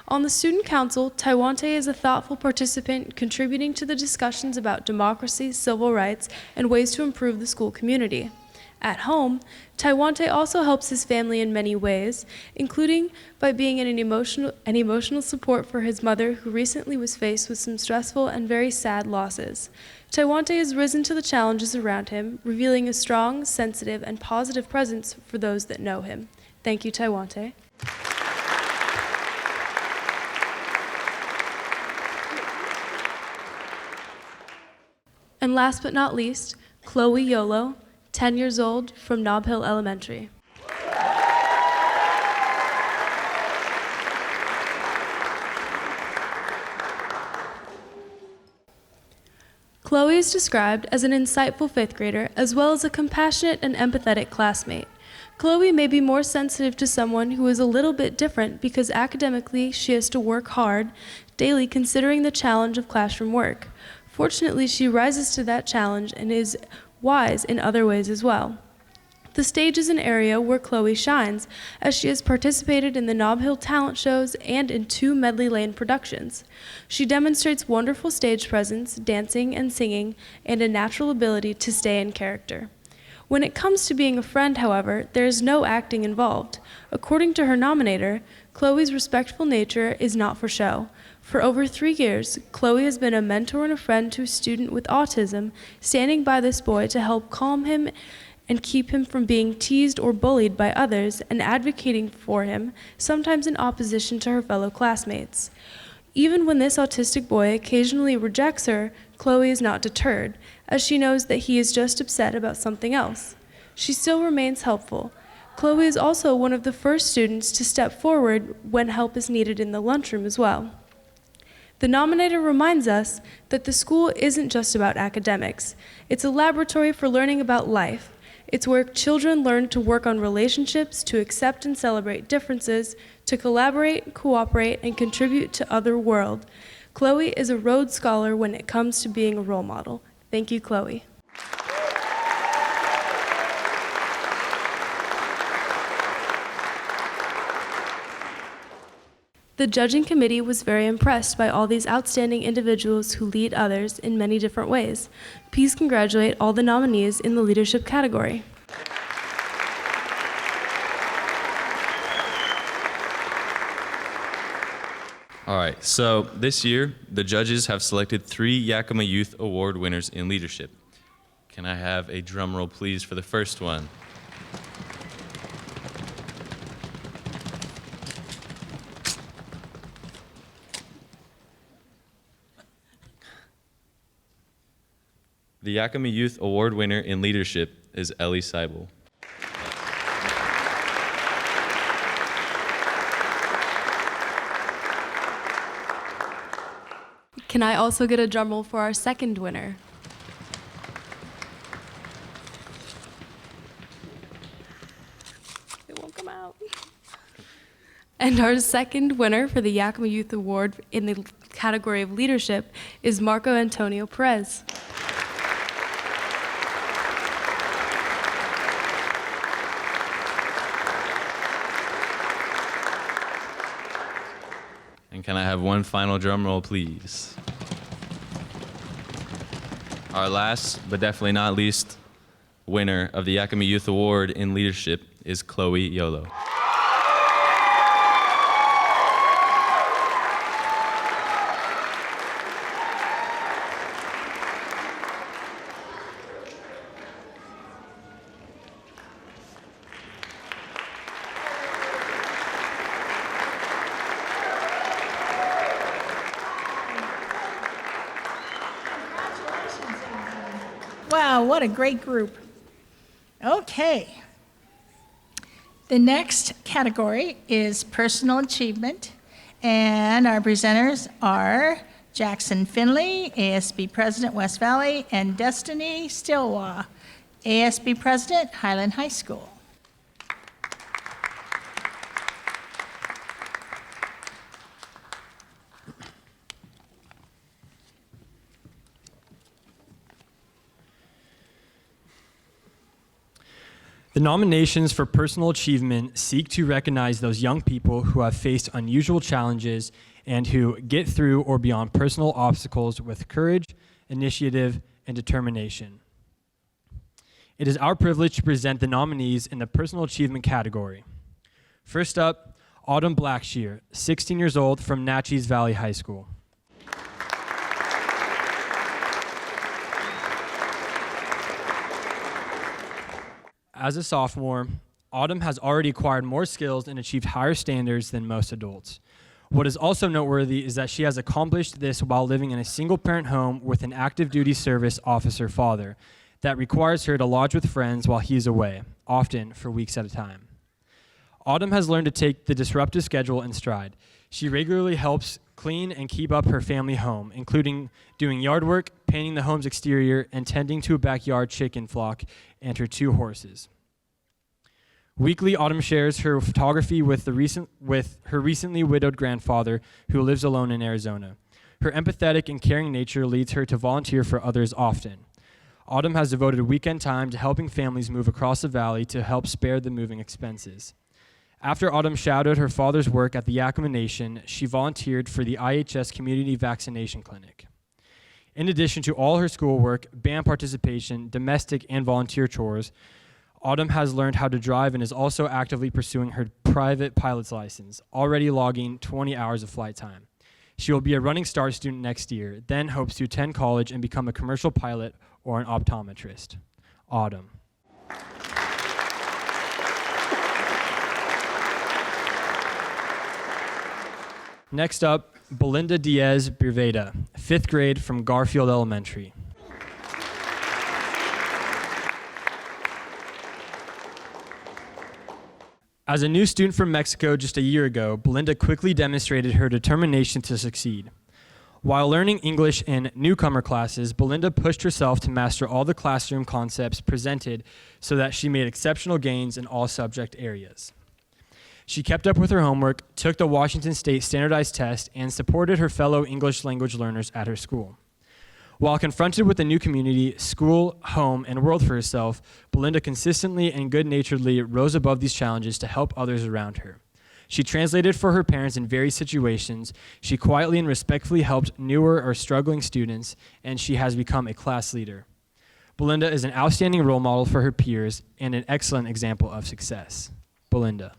On the student council, Taiwan is a thoughtful participant, contributing to the discussions about democracy, civil rights, and ways to improve the school community. At home, Taiwan also helps his family in many ways, including by being an emotional support for his mother, who recently was faced with some stressful and very sad losses. Taiwan has risen to the challenges around him, revealing a strong, sensitive, and positive presence for those that know him. Thank you, Taiwan. And last but not least, Khloe Yolo, 10 years old, from Nob Hill Elementary. Khloe is described as an insightful fifth grader, as well as a compassionate and empathetic classmate. Khloe may be more sensitive to someone who is a little bit different because academically she has to work hard daily, considering the challenge of classroom work. Fortunately, she rises to that challenge and is wise in other ways as well. The stage is an area where Khloe shines, as she has participated in the Nob Hill talent shows and in 2 Medley Lane productions. She demonstrates wonderful stage presence, dancing and singing, and a natural ability to stay in character. When it comes to being a friend, however, there is no acting involved. According to her nominator, Khloe's respectful nature is not for show. For over 3 years, Khloe has been a mentor and a friend to a student with autism, standing by this boy to help calm him and keep him from being teased or bullied by others, and advocating for him, sometimes in opposition to her fellow classmates. Even when this autistic boy occasionally rejects her, Khloe is not deterred, as she knows that he is just upset about something else. She still remains helpful. Khloe is also one of the first students to step forward when help is needed in the lunchroom as well. The nominator reminds us that the school isn't just about academics. It's a laboratory for learning about life. It's where children learn to work on relationships, to accept and celebrate differences, to collaborate, cooperate, and contribute to other world. Khloe is a Rhodes Scholar when it comes to being a role model. Thank you, Khloe. The judging committee was very impressed by all these outstanding individuals who lead others in many different ways. Please congratulate all the nominees in the leadership category. All right, so this year, the judges have selected 3 Yakima Youth Award winners in leadership. Can I have a drum roll, please, for the first one? The Yakima Youth Award winner in leadership is Seibel. Can I also get a drum roll for our second winner? It won't come out. And our second winner for the Yakima Youth Award in the category of leadership is Marco Antonio Perez. And can I have one final drum roll, please? Our last, but definitely not least, winner of the Yakima Youth Award in Leadership is Khloe Yolo. Wow, what a great group. Okay. The next category is personal achievement, and our presenters are Jackson Finley, ASB President, West Valley, and Destiny Stilwa, ASB President, Highland High School. The nominations for personal achievement seek to recognize those young people who have faced unusual challenges and who get through or beyond personal obstacles with courage, initiative, and determination. It is our privilege to present the nominees in the personal achievement category. First up, Autumn Blackshear, 16 years old from Natchez Valley High School. As a sophomore, Autumn has already acquired more skills and achieved higher standards than most adults. What is also noteworthy is that she has accomplished this while living in a single-parent home with an active duty service officer father that requires her to lodge with friends while he is away, often for weeks at a time. Autumn has learned to take the disruptive schedule in stride. She regularly helps clean and keep up her family home, including doing yard work, painting the home's exterior, and tending to a backyard chicken flock and her 2 horses. Weekly, Autumn shares her photography with her recently widowed grandfather, who lives alone in Arizona. Her empathetic and caring nature leads her to volunteer for others often. Autumn has devoted weekend time to helping families move across the valley to help spare the moving expenses. After Autumn shadowed her father's work at the Yakima Nation, she volunteered for the IHS Community Vaccination Clinic. In addition to all her schoolwork, band participation, domestic and volunteer chores, Autumn has learned how to drive and is also actively pursuing her private pilot's license, already logging 20 hours of flight time. She will be a Running Start student next year, then hopes to attend college and become a commercial pilot or an optometrist. Autumn. Next up, Belinda Diez Veda, 5th grade from Garfield Elementary. As a new student from Mexico just a year ago, Belinda quickly demonstrated her determination to succeed. While learning English in newcomer classes, Belinda pushed herself to master all the classroom concepts presented so that she made exceptional gains in all subject areas. She kept up with her homework, took the Washington State standardized test, and supported her fellow English language learners at her school. While confronted with a new community, school, home, and world for herself, Belinda consistently and good-naturedly rose above these challenges to help others around her. She translated for her parents in various situations, she quietly and respectfully helped newer or struggling students, and she has become a class leader. Belinda is an outstanding role model for her peers and an excellent example of success. Belinda.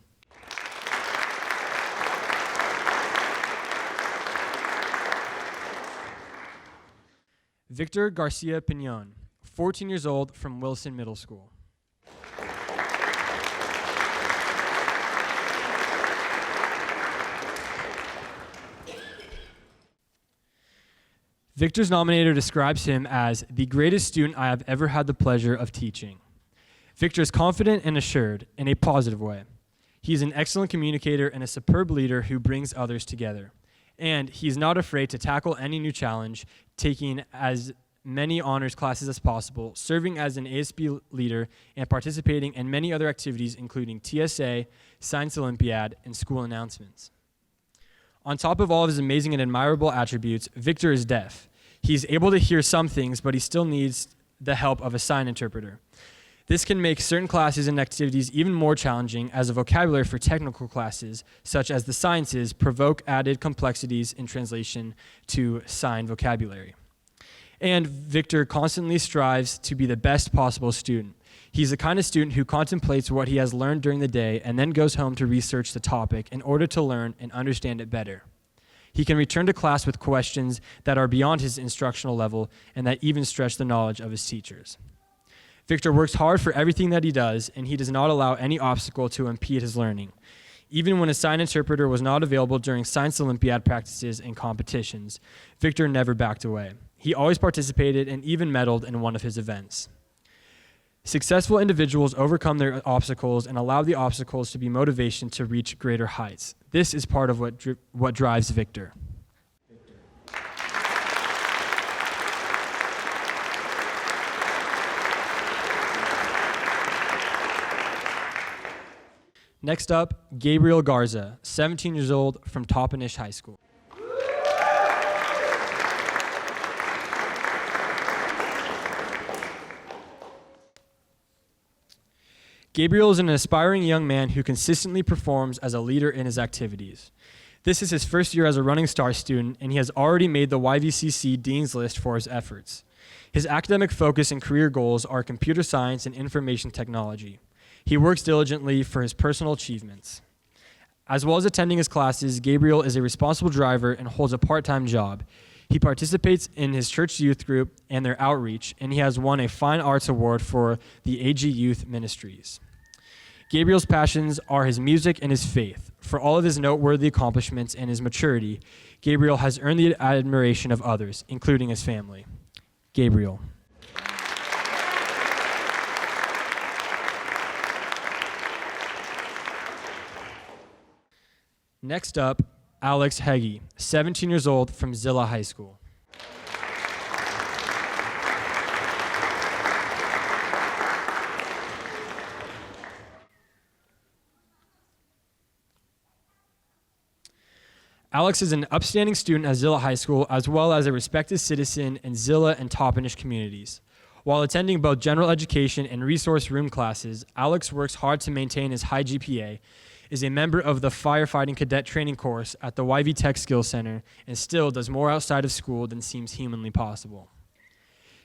Victor Garcia Pinon, 14 years old from Wilson Middle School. Victor's nominator describes him as the greatest student I have ever had the pleasure of teaching. Victor is confident and assured in a positive way. He is an excellent communicator and a superb leader who brings others together. And he is not afraid to tackle any new challenge, taking as many honors classes as possible, serving as an ASB leader, and participating in many other activities including TSA, Science Olympiad, and school announcements. On top of all of his amazing and admirable attributes, Victor is deaf. He's able to hear some things, but he still needs the help of a sign interpreter. This can make certain classes and activities even more challenging, as a vocabulary for technical classes, such as the sciences, provoke added complexities in translation to sign vocabulary. And Victor constantly strives to be the best possible student. He's the kind of student who contemplates what he has learned during the day and then goes home to research the topic in order to learn and understand it better. He can return to class with questions that are beyond his instructional level and that even stretch the knowledge of his teachers. Victor works hard for everything that he does, and he does not allow any obstacle to impede his learning. Even when a sign interpreter was not available during Science Olympiad practices and competitions, Victor never backed away. He always participated and even medaled in one of his events. Successful individuals overcome their obstacles and allow the obstacles to be motivation to reach greater heights. This is part of what drives Victor. Next up, Gabriel Garza, 17 years old, from Toppenish High School. Gabriel is an aspiring young man who consistently performs as a leader in his activities. This is his first year as a Running Star student, and he has already made the YVCC Dean's List for his efforts. His academic focus and career goals are computer science and information technology. He works diligently for his personal achievements. As well as attending his classes, Gabriel is a responsible driver and holds a part-time job. He participates in his church youth group and their outreach, and he has won a Fine Arts Award for the AG Youth Ministries. Gabriel's passions are his music and his faith. For all of his noteworthy accomplishments and his maturity, Gabriel has earned the admiration of others, including his family. Gabriel. Next up, Alex Hege, 17 years old, from Zilla High School. Alex is an upstanding student at Zilla High School, as well as a respected citizen in Zilla and Toppenish communities. While attending both general education and resource room classes, Alex works hard to maintain his high GPA, is a member of the firefighting cadet training course at the YV Tech Skills Center, and still does more outside of school than seems humanly possible.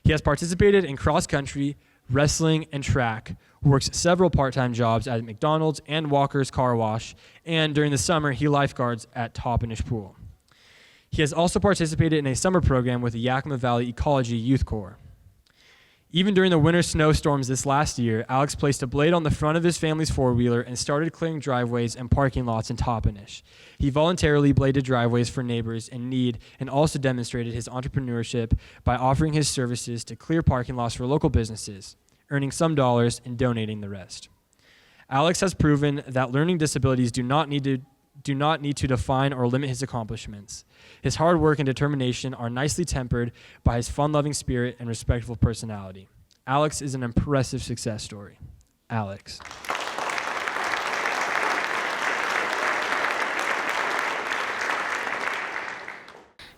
He has participated in cross-country, wrestling, and track, works several part-time jobs at McDonald's and Walker's Car Wash, and during the summer, he lifeguards at Toppenish Pool. He has also participated in a summer program with the Yakima Valley Ecology Youth Corps. Even during the winter snowstorms this last year, Alex placed a blade on the front of his family's four-wheeler and started clearing driveways and parking lots in Toppenish. He voluntarily bladed driveways for neighbors in need and also demonstrated his entrepreneurship by offering his services to clear parking lots for local businesses, earning some dollars and donating the rest. Alex has proven that learning disabilities do not need to define or limit his accomplishments. His hard work and determination are nicely tempered by his fun-loving spirit and respectful personality. Alex is an impressive success story. Alex.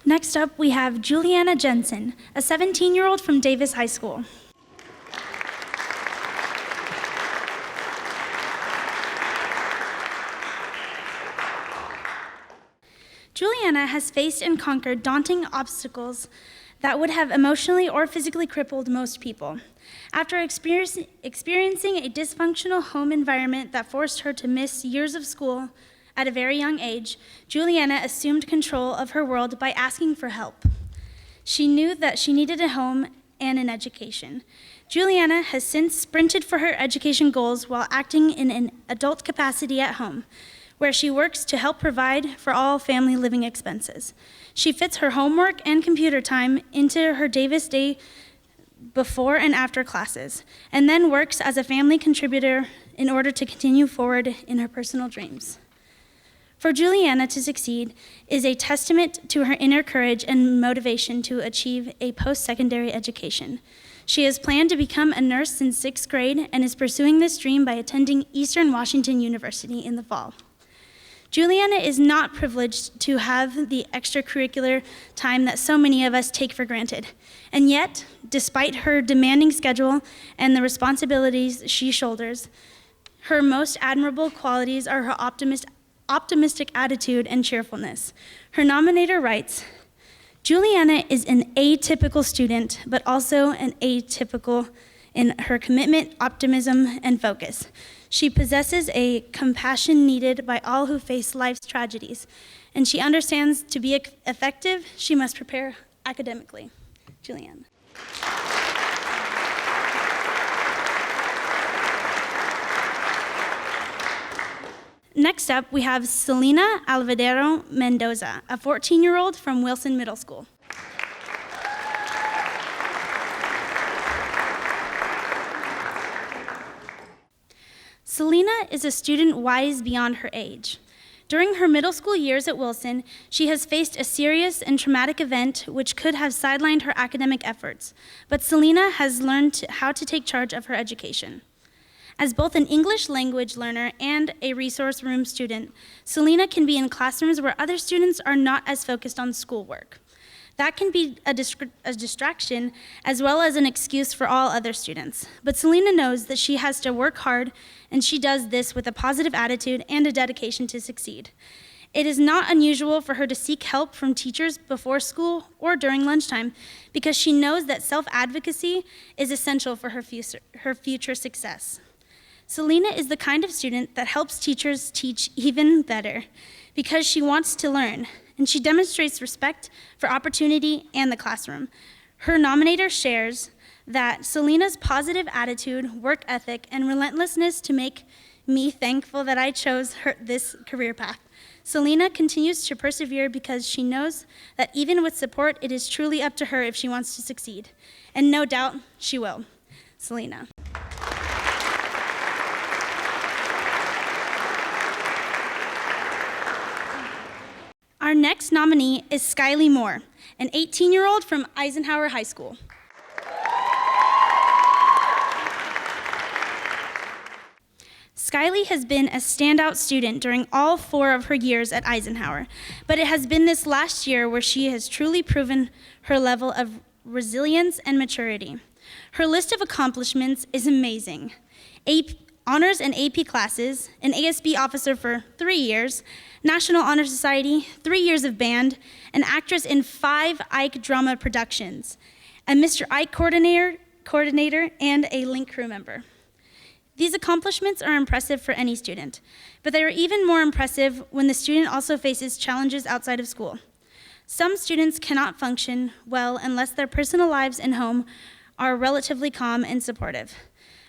Next up, we have Juliana Jensen, a 17-year-old from Davis High School. Juliana has faced and conquered daunting obstacles that would have emotionally or physically crippled most people. After experiencing a dysfunctional home environment that forced her to miss years of school at a very young age, Juliana assumed control of her world by asking for help. She knew that she needed a home and an education. Juliana has since sprinted for her education goals while acting in an adult capacity at home, where she works to help provide for all family living expenses. She fits her homework and computer time into her Davis day before and after classes, and then works as a family contributor in order to continue forward in her personal dreams. For Juliana to succeed is a testament to her inner courage and motivation to achieve a post-secondary education. She has planned to become a nurse since 6th grade and is pursuing this dream by attending Eastern Washington University in the fall. Juliana is not privileged to have the extracurricular time that so many of us take for granted. And yet, despite her demanding schedule and the responsibilities she shoulders, her most admirable qualities are her optimistic attitude and cheerfulness. Her nominator writes, Juliana is an atypical student, but also an atypical in her commitment, optimism, and focus. She possesses a compassion needed by all who face life's tragedies, and she understands to be effective, she must prepare academically. Juliana. Next up, we have Selena Alvadero Mendoza, a 14-year-old from Wilson Middle School. Selena is a student wise beyond her age. During her middle school years at Wilson, she has faced a serious and traumatic event which could have sidelined her academic efforts, but Selena has learned how to take charge of her education. As both an English language learner and a resource room student, Selena can be in classrooms where other students are not as focused on schoolwork. That can be a distraction as well as an excuse for all other students. But Selena knows that she has to work hard, and she does this with a positive attitude and a dedication to succeed. It is not unusual for her to seek help from teachers before school or during lunchtime because she knows that self-advocacy is essential for her future success. Selena is the kind of student that helps teachers teach even better because she wants to learn, and she demonstrates respect for opportunity and the classroom. Her nominator shares that Selena's positive attitude, work ethic, and relentlessness to make me thankful that I chose this career path. Selena continues to persevere because she knows that even with support, it is truly up to her if she wants to succeed. And no doubt, she will. Selena. Our next nominee is Skylie Moore, an 18-year-old from Eisenhower High School. Skylie has been a standout student during all 4 of her years at Eisenhower, but it has been this last year where she has truly proven her level of resilience and maturity. Her list of accomplishments is amazing. Honors and AP classes, an ASB officer for 3 years, National Honor Society, 3 years of band, an actress in 5 Ike drama productions, a Mr. Ike coordinator, and a Link crew member. These accomplishments are impressive for any student, but they are even more impressive when the student also faces challenges outside of school. Some students cannot function well unless their personal lives and home are relatively calm and supportive.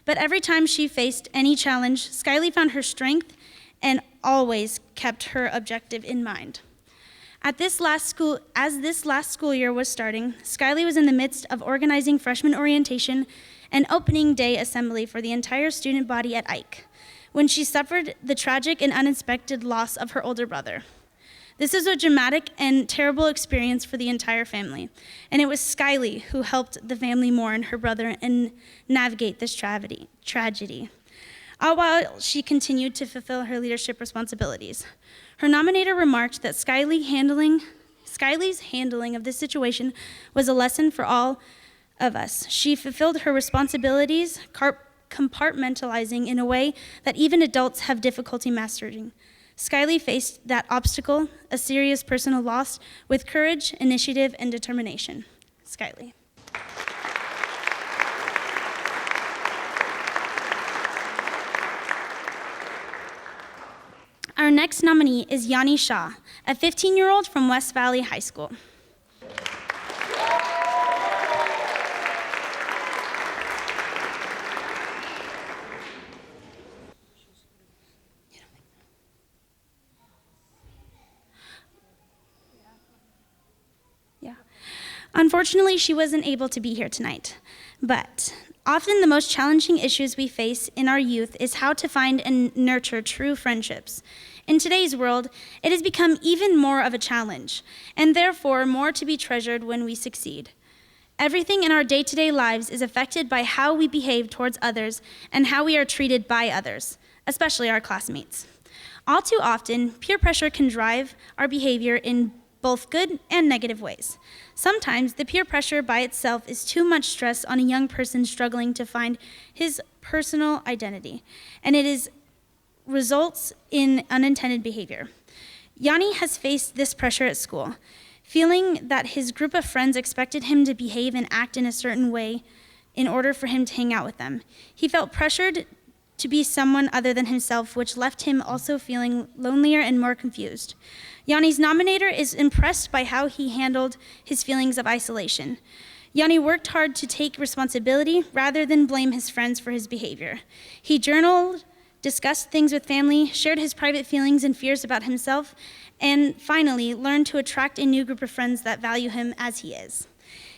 But every time she faced any challenge, Skylie found her strength and always kept her objective in mind. As this last school year was starting, Skylie was in the midst of organizing freshman orientation and opening day assembly for the entire student body at Ike, when she suffered the tragic and unexpected loss of her older brother. This is a dramatic and terrible experience for the entire family, and it was Skylie who helped the family mourn her brother and navigate this tragedy, all while she continued to fulfill her leadership responsibilities. Her nominator remarked that Skylie's handling of this situation was a lesson for all of us. She fulfilled her responsibilities, compartmentalizing in a way that even adults have difficulty mastering. Skylie faced that obstacle, a serious personal loss, with courage, initiative, and determination. Skylie. Our next nominee is Anya Shah, a 15-year-old from West Valley High School. Unfortunately, she wasn't able to be here tonight, but often the most challenging issues we face in our youth is how to find and nurture true friendships. In today's world, it has become even more of a challenge, and therefore more to be treasured when we succeed. Everything in our day-to-day lives is affected by how we behave towards others and how we are treated by others, especially our classmates. All too often, peer pressure can drive our behavior in both good and negative ways. Sometimes the peer pressure by itself is too much stress on a young person struggling to find his personal identity, and results in unintended behavior. Yanni has faced this pressure at school, feeling that his group of friends expected him to behave and act in a certain way in order for him to hang out with them. He felt pressured to be someone other than himself, which left him also feeling lonelier and more confused. Yanni's nominator is impressed by how he handled his feelings of isolation. Yanni worked hard to take responsibility rather than blame his friends for his behavior. He journaled, discussed things with family, shared his private feelings and fears about himself, and finally learned to attract a new group of friends that value him as he is.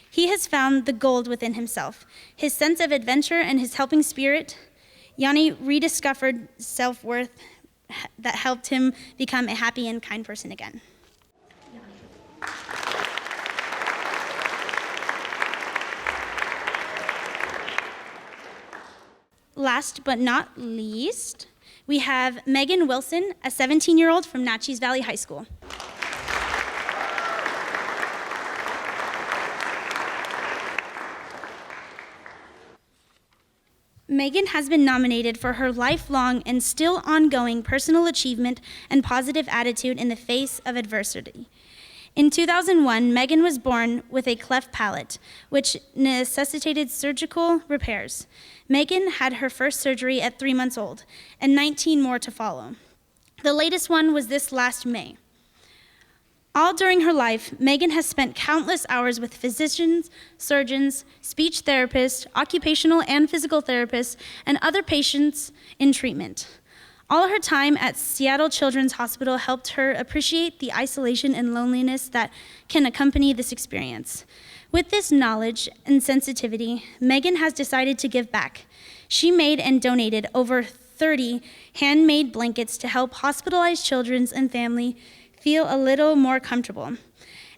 He has found the gold within himself, his sense of adventure and his helping spirit. Yanni rediscovered self-worth that helped him become a happy and kind person again. Last but not least, we have Megan Wilson, a 17-year-old from Natchez Valley High School. Megan has been nominated for her lifelong and still ongoing personal achievement and positive attitude in the face of adversity. In 2001, Megan was born with a cleft palate, which necessitated surgical repairs. Megan had her first surgery at 3 months old, and 19 more to follow. The latest one was this last May. All during her life, Megan has spent countless hours with physicians, surgeons, speech therapists, occupational and physical therapists, and other patients in treatment. All her time at Seattle Children's Hospital helped her appreciate the isolation and loneliness that can accompany this experience. With this knowledge and sensitivity, Megan has decided to give back. She made and donated over 30 handmade blankets to help hospitalized children and family feel a little more comfortable.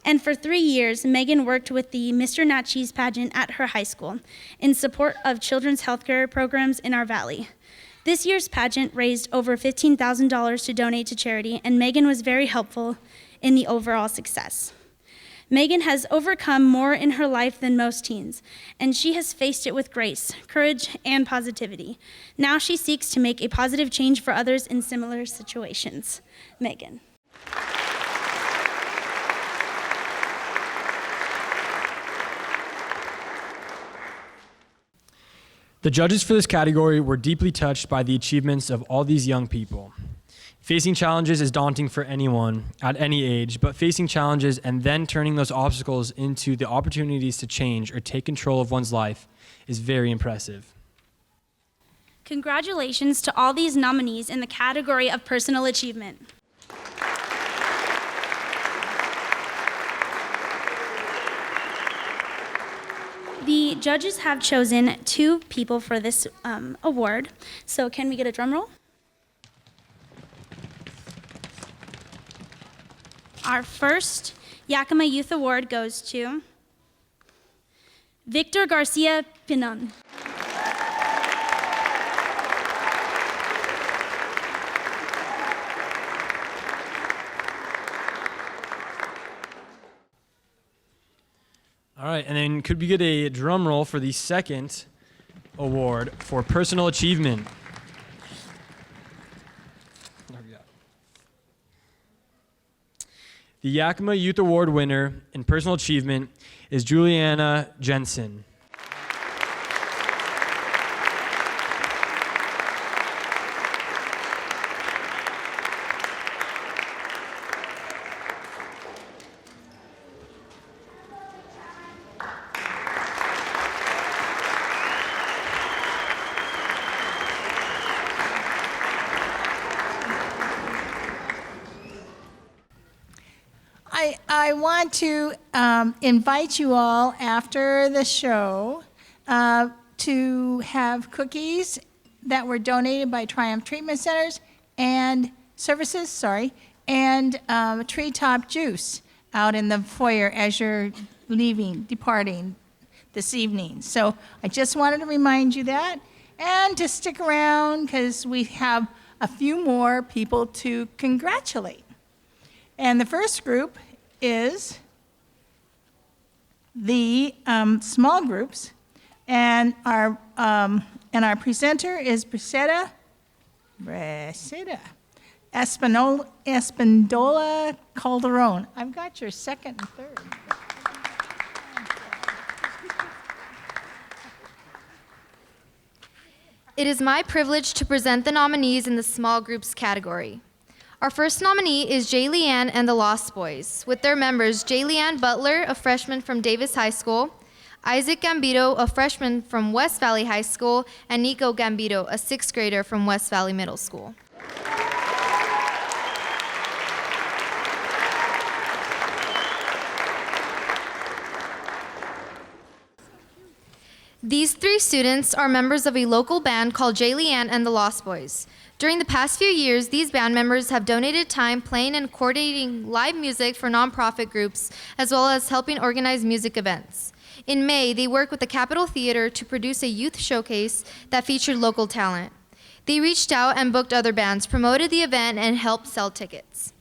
And for 3 years, Megan worked with the Mr. Natchez pageant at her high school in support of children's healthcare programs in our valley. This year's pageant raised over $15,000 to donate to charity, and Megan was very helpful in the overall success. Megan has overcome more in her life than most teens, and she has faced it with grace, courage, and positivity. Now she seeks to make a positive change for others in similar situations. Megan. The judges for this category were deeply touched by the achievements of all these young people. Facing challenges is daunting for anyone at any age, but facing challenges and then turning those obstacles into the opportunities to change or take control of one's life is very impressive. Congratulations to all these nominees in the category of personal achievement. The judges have chosen 2 people for this award. So can we get a drum roll? Our first Yakima Youth Award goes to Victor Garcia Pinon. All right, and then could we get a drum roll for the second award for personal achievement? The Yakima Youth Award winner in personal achievement is Juliana Jensen. I want to invite you all after the show to have cookies that were donated by Triumph Treatment Centers and Services, and Treetop Juice out in the foyer as you're departing this evening. So I just wanted to remind you that, and to stick around because we have a few more people to congratulate. And the first group is the small groups, and our presenter is Breseda Espindola Calderon. I've got your second and third. It is my privilege to present the nominees in the small groups category. Our first nominee is J. Leanne and the Lost Boys, with their members J. Leanne Butler, a freshman from Davis High School, Isaac Gambito, a freshman from West Valley High School, and Nico Gambito, a sixth grader from West Valley Middle School. These three students are members of a local band called J. Leanne and the Lost Boys. During the past few years, these band members have donated time playing and coordinating live music for nonprofit groups, as well as helping organize music events. In May, they worked with the Capitol Theater to produce a youth showcase that featured local talent. They reached out and booked other bands, promoted the event, and helped sell tickets.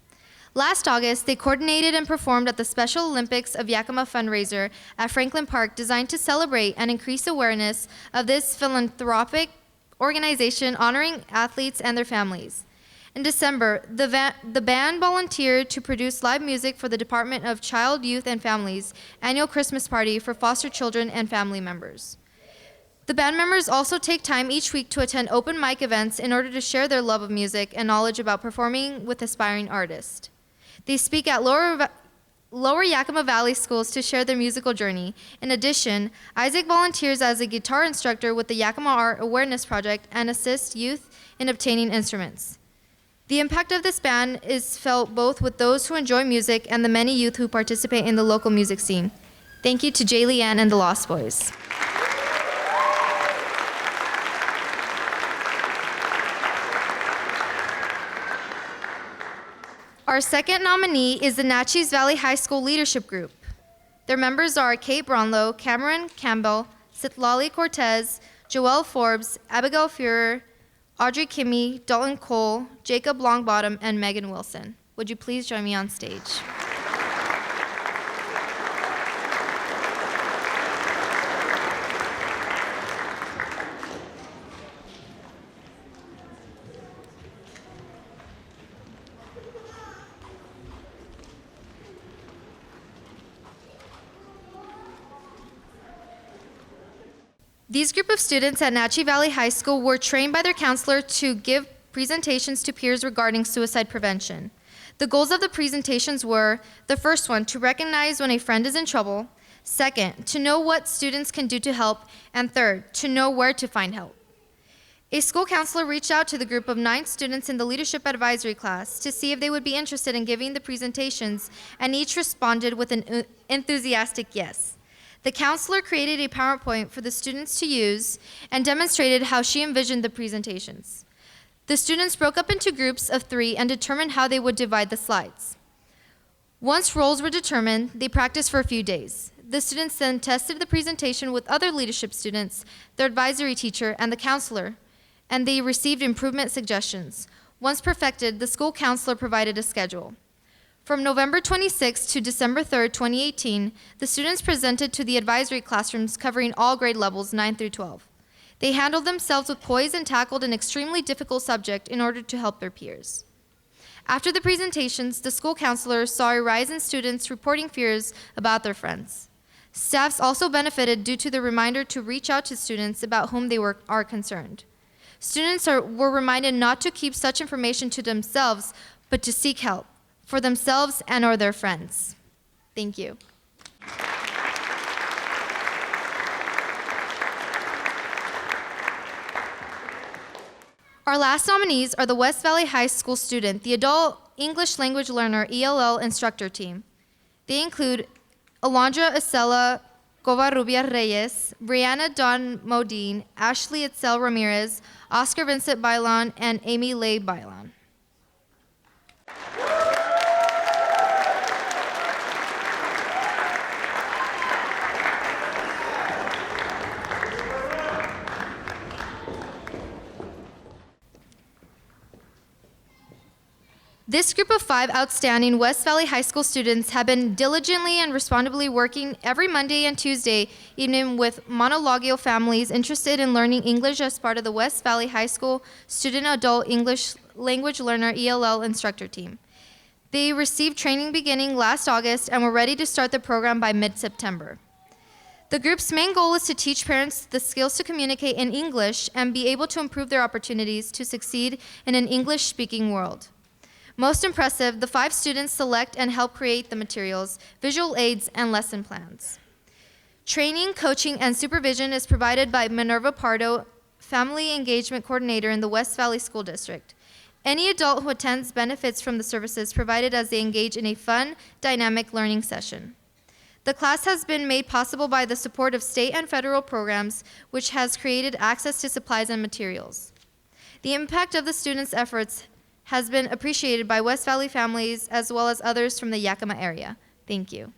Last August, they coordinated and performed at the Special Olympics of Yakima fundraiser at Franklin Park, designed to celebrate and increase awareness of this philanthropic organization honoring athletes and their families. In December, the band volunteered to produce live music for the Department of Child, Youth, and Families' annual Christmas party for foster children and family members. The band members also take time each week to attend open mic events in order to share their love of music and knowledge about performing with aspiring artists. They speak at Lower Yakima Valley schools to share their musical journey. In addition, Isaac volunteers as a guitar instructor with the Yakima Art Awareness Project and assists youth in obtaining instruments. The impact of this band is felt both with those who enjoy music and the many youth who participate in the local music scene. Thank you to J. Leanne and the Lost Boys. Our second nominee is the Natchez Valley High School Leadership Group. Their members are Kate Brownlow, Cameron Campbell, Citlali Cortez, Joelle Forbes, Abigail Fuhrer, Audrey Kimmy, Dalton Cole, Jacob Longbottom, and Megan Wilson. Would you please join me on stage? These group of students at Natchez Valley High School were trained by their counselor to give presentations to peers regarding suicide prevention. The goals of the presentations were, the first one, to recognize when a friend is in trouble; second, to know what students can do to help; and third, to know where to find help. A school counselor reached out to the group of 9 students in the leadership advisory class to see if they would be interested in giving the presentations, and each responded with an enthusiastic yes. The counselor created a PowerPoint for the students to use and demonstrated how she envisioned the presentations. The students broke up into groups of 3 and determined how they would divide the slides. Once roles were determined, they practiced for a few days. The students then tested the presentation with other leadership students, their advisory teacher, and the counselor, and they received improvement suggestions. Once perfected, the school counselor provided a schedule. From November 26 to December 3, 2018, the students presented to the advisory classrooms covering all grade levels 9 through 12. They handled themselves with poise and tackled an extremely difficult subject in order to help their peers. After the presentations, the school counselors saw a rise in students reporting fears about their friends. Staffs also benefited due to the reminder to reach out to students about whom they are concerned. Students were reminded not to keep such information to themselves, but to seek help for themselves and or their friends. Thank you. Our last nominees are the West Valley High School student, the Adult English Language Learner ELL instructor team. They include Alondra Isela Covarrubia Reyes, Brianna Dawn Modine, Ashley Itzel Ramirez, Oscar Vincent Bailon, and Amy Leigh Bailon. This group of 5 outstanding West Valley High School students have been diligently and responsibly working every Monday and Tuesday evening with monologual families interested in learning English as part of the West Valley High School Student Adult English Language Learner ELL instructor team. They received training beginning last August and were ready to start the program by mid-September. The group's main goal is to teach parents the skills to communicate in English and be able to improve their opportunities to succeed in an English-speaking world. Most impressive, the 5 students select and help create the materials, visual aids, and lesson plans. Training, coaching, and supervision is provided by Minerva Pardo, Family Engagement Coordinator in the West Valley School District. Any adult who attends benefits from the services provided as they engage in a fun, dynamic learning session. The class has been made possible by the support of state and federal programs, which has created access to supplies and materials. The impact of the students' efforts has been appreciated by West Valley families as well as others from the Yakima area. Thank you.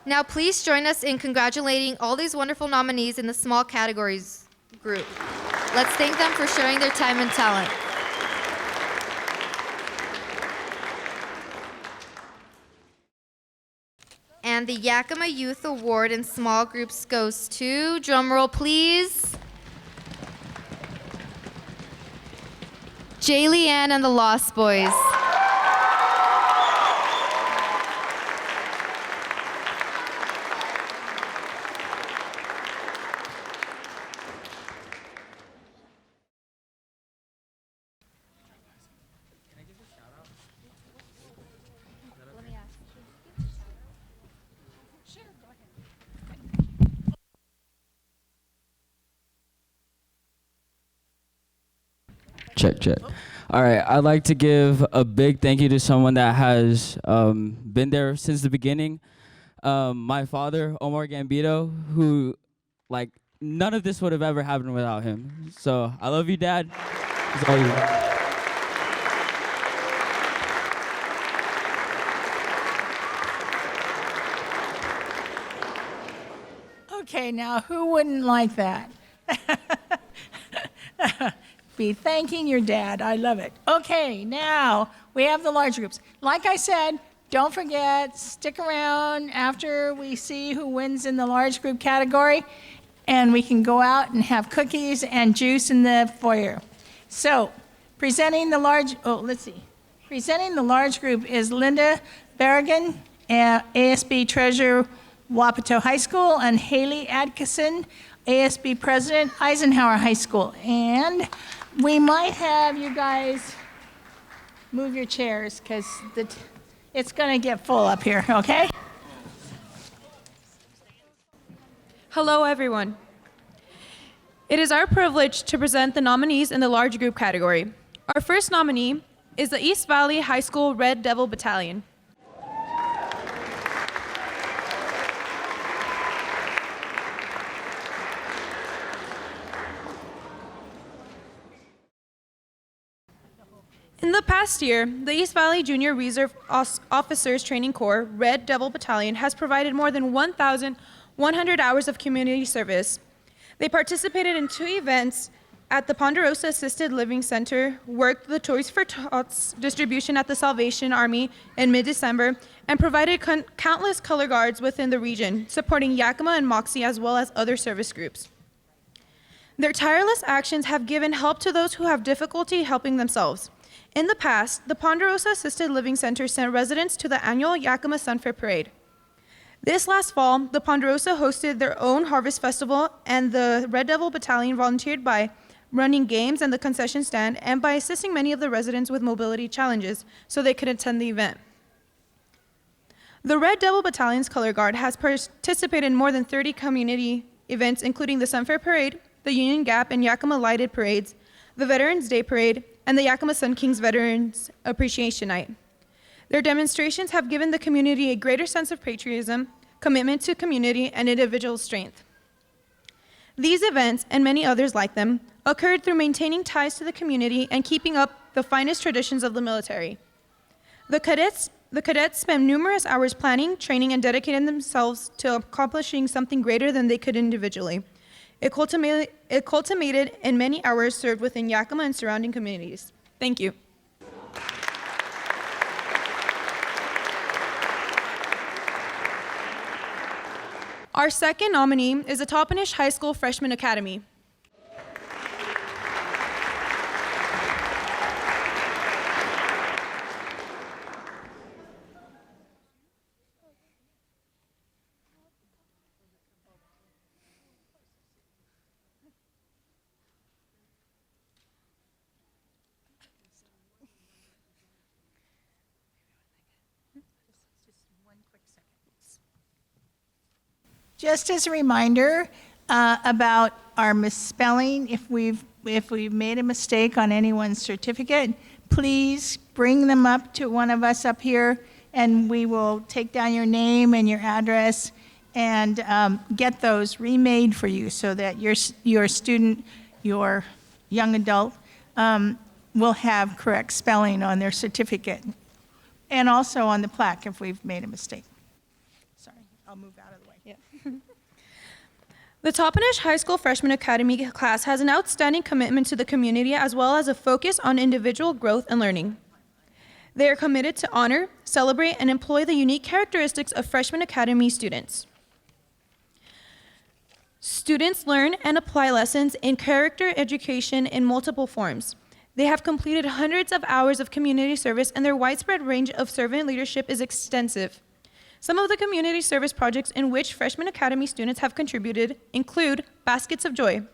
Now please join us in congratulating all these wonderful nominees in the small categories group. Let's thank them for sharing their time and talent. And the Yakima Youth Award in small groups goes to, drumroll please, Leanne and the Lost Boys. Check. All right, I'd like to give a big thank you to someone that has been there since the beginning. My father, Omar Gambito, who, like, none of this would have ever happened without him. So I love you, Dad. It's all you. Okay, now who wouldn't like that? Be thanking your dad. I love it. Okay, now we have the large groups. Like I said, don't forget, stick around after we see who wins in the large group category, and we can go out and have cookies and juice in the foyer. So, presenting the large group is Linda Bergen, ASB Treasurer, Wapato High School, and Hailey Adkinson, ASB President, Eisenhower High School. And we might have you guys move your chairs because it's going to get full up here, okay? Hello, everyone. It is our privilege to present the nominees in the large group category. Our first nominee is the East Valley High School Red Devil Battalion. In the past year, the East Valley Junior Reserve Officers Training Corps Red Devil Battalion has provided more than 1,100 hours of community service. They participated in 2 events at the Ponderosa Assisted Living Center, worked the Toys for Tots distribution at the Salvation Army in mid-December, and provided countless color guards within the region, supporting Yakima and Moxie as well as other service groups. Their tireless actions have given help to those who have difficulty helping themselves. In the past, the Ponderosa Assisted Living Center sent residents to the annual Yakima Sunfair Parade. This last fall, the Ponderosa hosted their own Harvest Festival, and the Red Devil Battalion volunteered by running games and the concession stand and by assisting many of the residents with mobility challenges so they could attend the event. The Red Devil Battalion's Color Guard has participated in more than 30 community events, including the Sunfair Parade, the Union Gap and Yakima Lighted Parades, the Veterans Day Parade, and the Yakima Sun Kings Veterans Appreciation Night. Their demonstrations have given the community a greater sense of patriotism, commitment to community, and individual strength. These events, and many others like them, occurred through maintaining ties to the community and keeping up the finest traditions of the military. The cadets spent numerous hours planning, training, and dedicating themselves to accomplishing something greater than they could individually. It culminated in many hours served within Yakima and surrounding communities. Thank you. Our second nominee is the Toppenish High School Freshman Academy. Just as a reminder about our misspelling, if we've made a mistake on anyone's certificate, please bring them up to one of us up here, and we will take down your name and your address and get those remade for you so that your student, your young adult, will have correct spelling on their certificate, and also on the plaque if we've made a mistake. Sorry, I'll move out of the way. Yeah. The Toppenish High School Freshman Academy class has an outstanding commitment to the community as well as a focus on individual growth and learning. They are committed to honor, celebrate, and employ the unique characteristics of Freshman Academy students. Students learn and apply lessons in character education in multiple forms. They have completed hundreds of hours of community service, and their widespread range of servant leadership is extensive. Some of the community service projects in which Freshman Academy students have contributed include Baskets of Joy.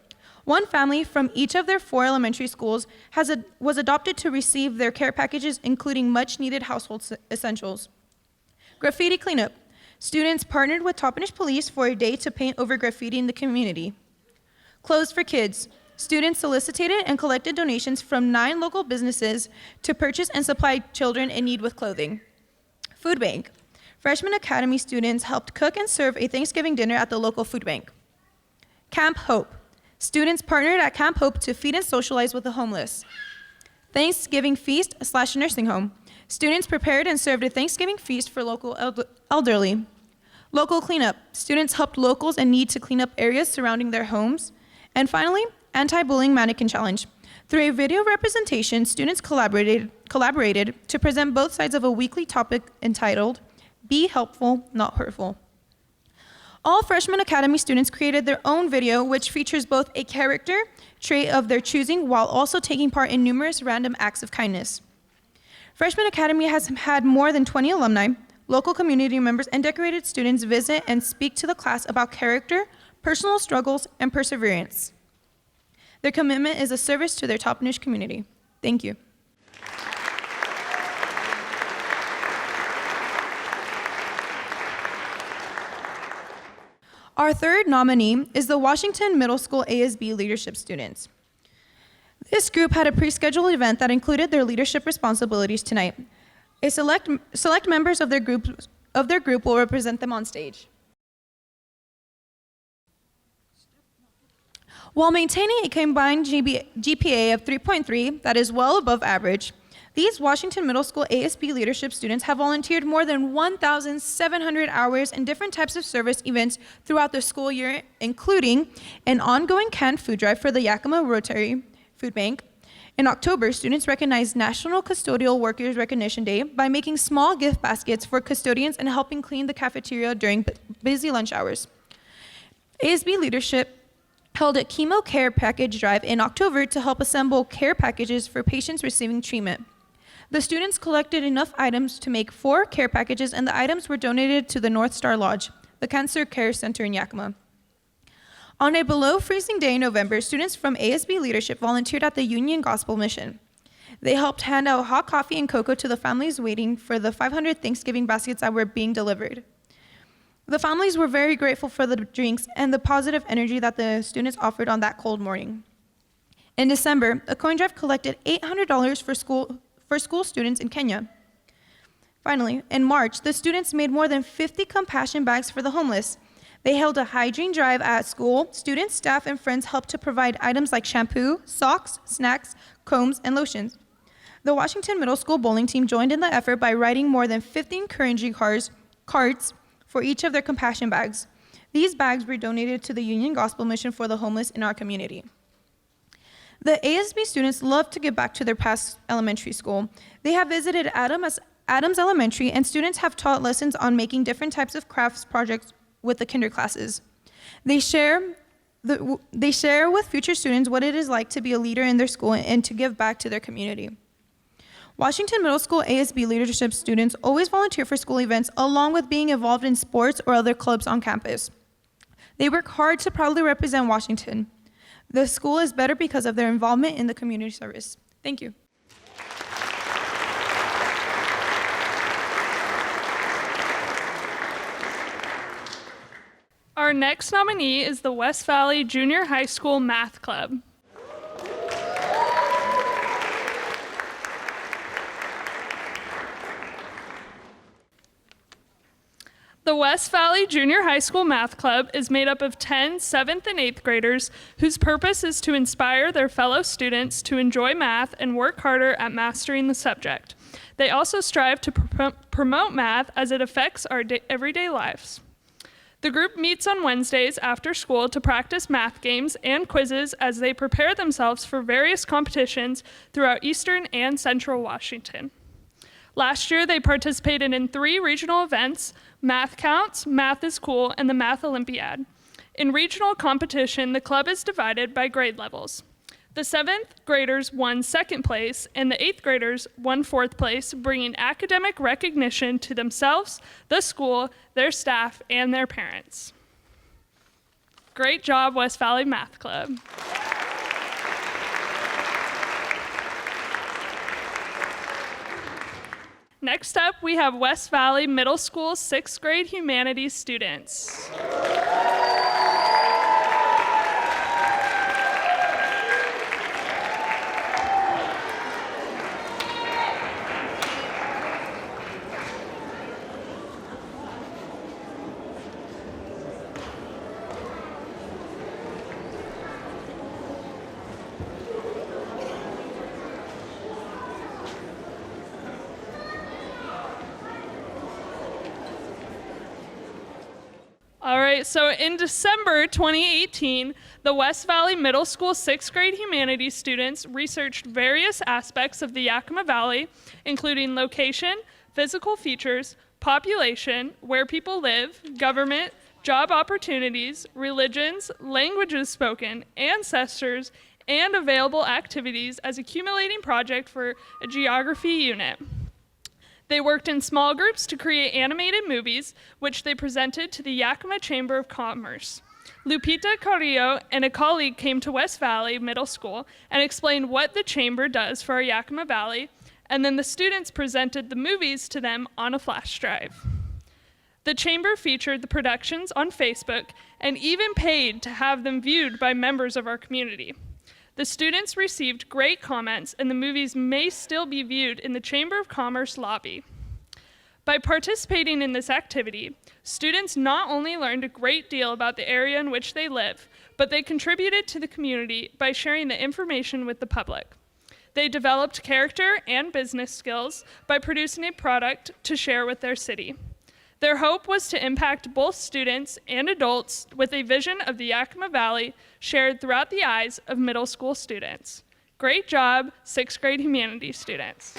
One family from each of their 4 elementary schools was adopted to receive their care packages, including much-needed household essentials. Graffiti Cleanup. Students partnered with Toppenish Police for a day to paint over graffiti in the community. Clothes for Kids. Students solicited and collected donations from 9 local businesses to purchase and supply children in need with clothing. Food Bank. Freshman Academy students helped cook and serve a Thanksgiving dinner at the local food bank. Camp Hope. Students partnered at Camp Hope to feed and socialize with the homeless. Thanksgiving Feast / nursing home. Students prepared and served a Thanksgiving feast for local elderly. Local Cleanup. Students helped locals in need to clean up areas surrounding their homes. And finally, Anti-Bullying Mannequin Challenge. Through a video representation, students collaborated to present both sides of a weekly topic entitled Be Helpful, Not Hurtful. All Freshman Academy students created their own video, which features both a character trait of their choosing while also taking part in numerous random acts of kindness. Freshman Academy has had more than 20 alumni, local community members, and decorated students visit and speak to the class about character, personal struggles, and perseverance. Their commitment is a service to their Toppenish community. Thank you. Our third nominee is the Washington Middle School ASB leadership students. This group had a pre-scheduled event that included their leadership responsibilities tonight. A select members of their group will represent them on stage. While maintaining a combined GPA of 3.3 that is well above average, these Washington Middle School ASB leadership students have volunteered more than 1,700 hours in different types of service events throughout the school year, including an ongoing canned food drive for the Yakima Rotary Food Bank. In October, students recognized National Custodial Workers Recognition Day by making small gift baskets for custodians and helping clean the cafeteria during busy lunch hours. ASB leadership held a chemo care package drive in October to help assemble care packages for patients receiving treatment. The students collected enough items to make 4 care packages, and the items were donated to the North Star Lodge, the Cancer Care Center in Yakima. On a below freezing day in November, students from ASB leadership volunteered at the Union Gospel Mission. They helped hand out hot coffee and cocoa to the families waiting for the 500 Thanksgiving baskets that were being delivered. The families were very grateful for the drinks and the positive energy that the students offered on that cold morning. In December, a coin drive collected $800 for school students in Kenya. Finally, in March, the students made more than 50 compassion bags for the homeless. They held a hygiene drive at school. Students, staff, and friends helped to provide items like shampoo, socks, snacks, combs, and lotions. The Washington Middle School bowling team joined in the effort by writing more than 50 encouraging cards for each of their compassion bags. These bags were donated to the Union Gospel Mission for the homeless in our community. The ASB students love to give back to their past elementary school. They have visited Adams Elementary, and students have taught lessons on making different types of crafts projects with the kinder classes. They share with future students what it is like to be a leader in their school and to give back to their community. Washington Middle School ASB leadership students always volunteer for school events along with being involved in sports or other clubs on campus. They work hard to proudly represent Washington. The school is better because of their involvement in the community service. Thank you. Our next nominee is the West Valley Junior High School Math Club. The West Valley Junior High School Math Club is made up of 10 7th and 8th graders whose purpose is to inspire their fellow students to enjoy math and work harder at mastering the subject. They also strive to promote math as it affects our everyday lives. The group meets on Wednesdays after school to practice math games and quizzes as they prepare themselves for various competitions throughout Eastern and Central Washington. Last year, they participated in 3 regional events: Math Counts, Math is Cool, and the Math Olympiad. In regional competition, the club is divided by grade levels. The 7th graders won 2nd place, and the 8th graders won 4th place, bringing academic recognition to themselves, the school, their staff, and their parents. Great job, West Valley Math Club. Next up, we have West Valley Middle School 6th grade humanities students. All right, so in December 2018, the West Valley Middle School 6th grade humanities students researched various aspects of the Yakima Valley, including location, physical features, population, where people live, government, job opportunities, religions, languages spoken, ancestors, and available activities as accumulating project for a geography unit. They worked in small groups to create animated movies, which they presented to the Yakima Chamber of Commerce. Lupita Carrillo and a colleague came to West Valley Middle School and explained what the chamber does for our Yakima Valley, and then the students presented the movies to them on a flash drive. The chamber featured the productions on Facebook and even paid to have them viewed by members of our community. The students received great comments, and the movies may still be viewed in the Chamber of Commerce lobby. By participating in this activity, students not only learned a great deal about the area in which they live, but they contributed to the community by sharing the information with the public. They developed character and business skills by producing a product to share with their city. Their hope was to impact both students and adults with a vision of the Yakima Valley shared throughout the eyes of middle school students. Great job, 6th grade humanities students.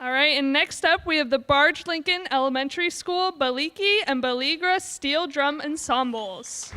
All right, and next up we have the Barge Lincoln Elementary School Baliki and Baligra Steel Drum Ensembles.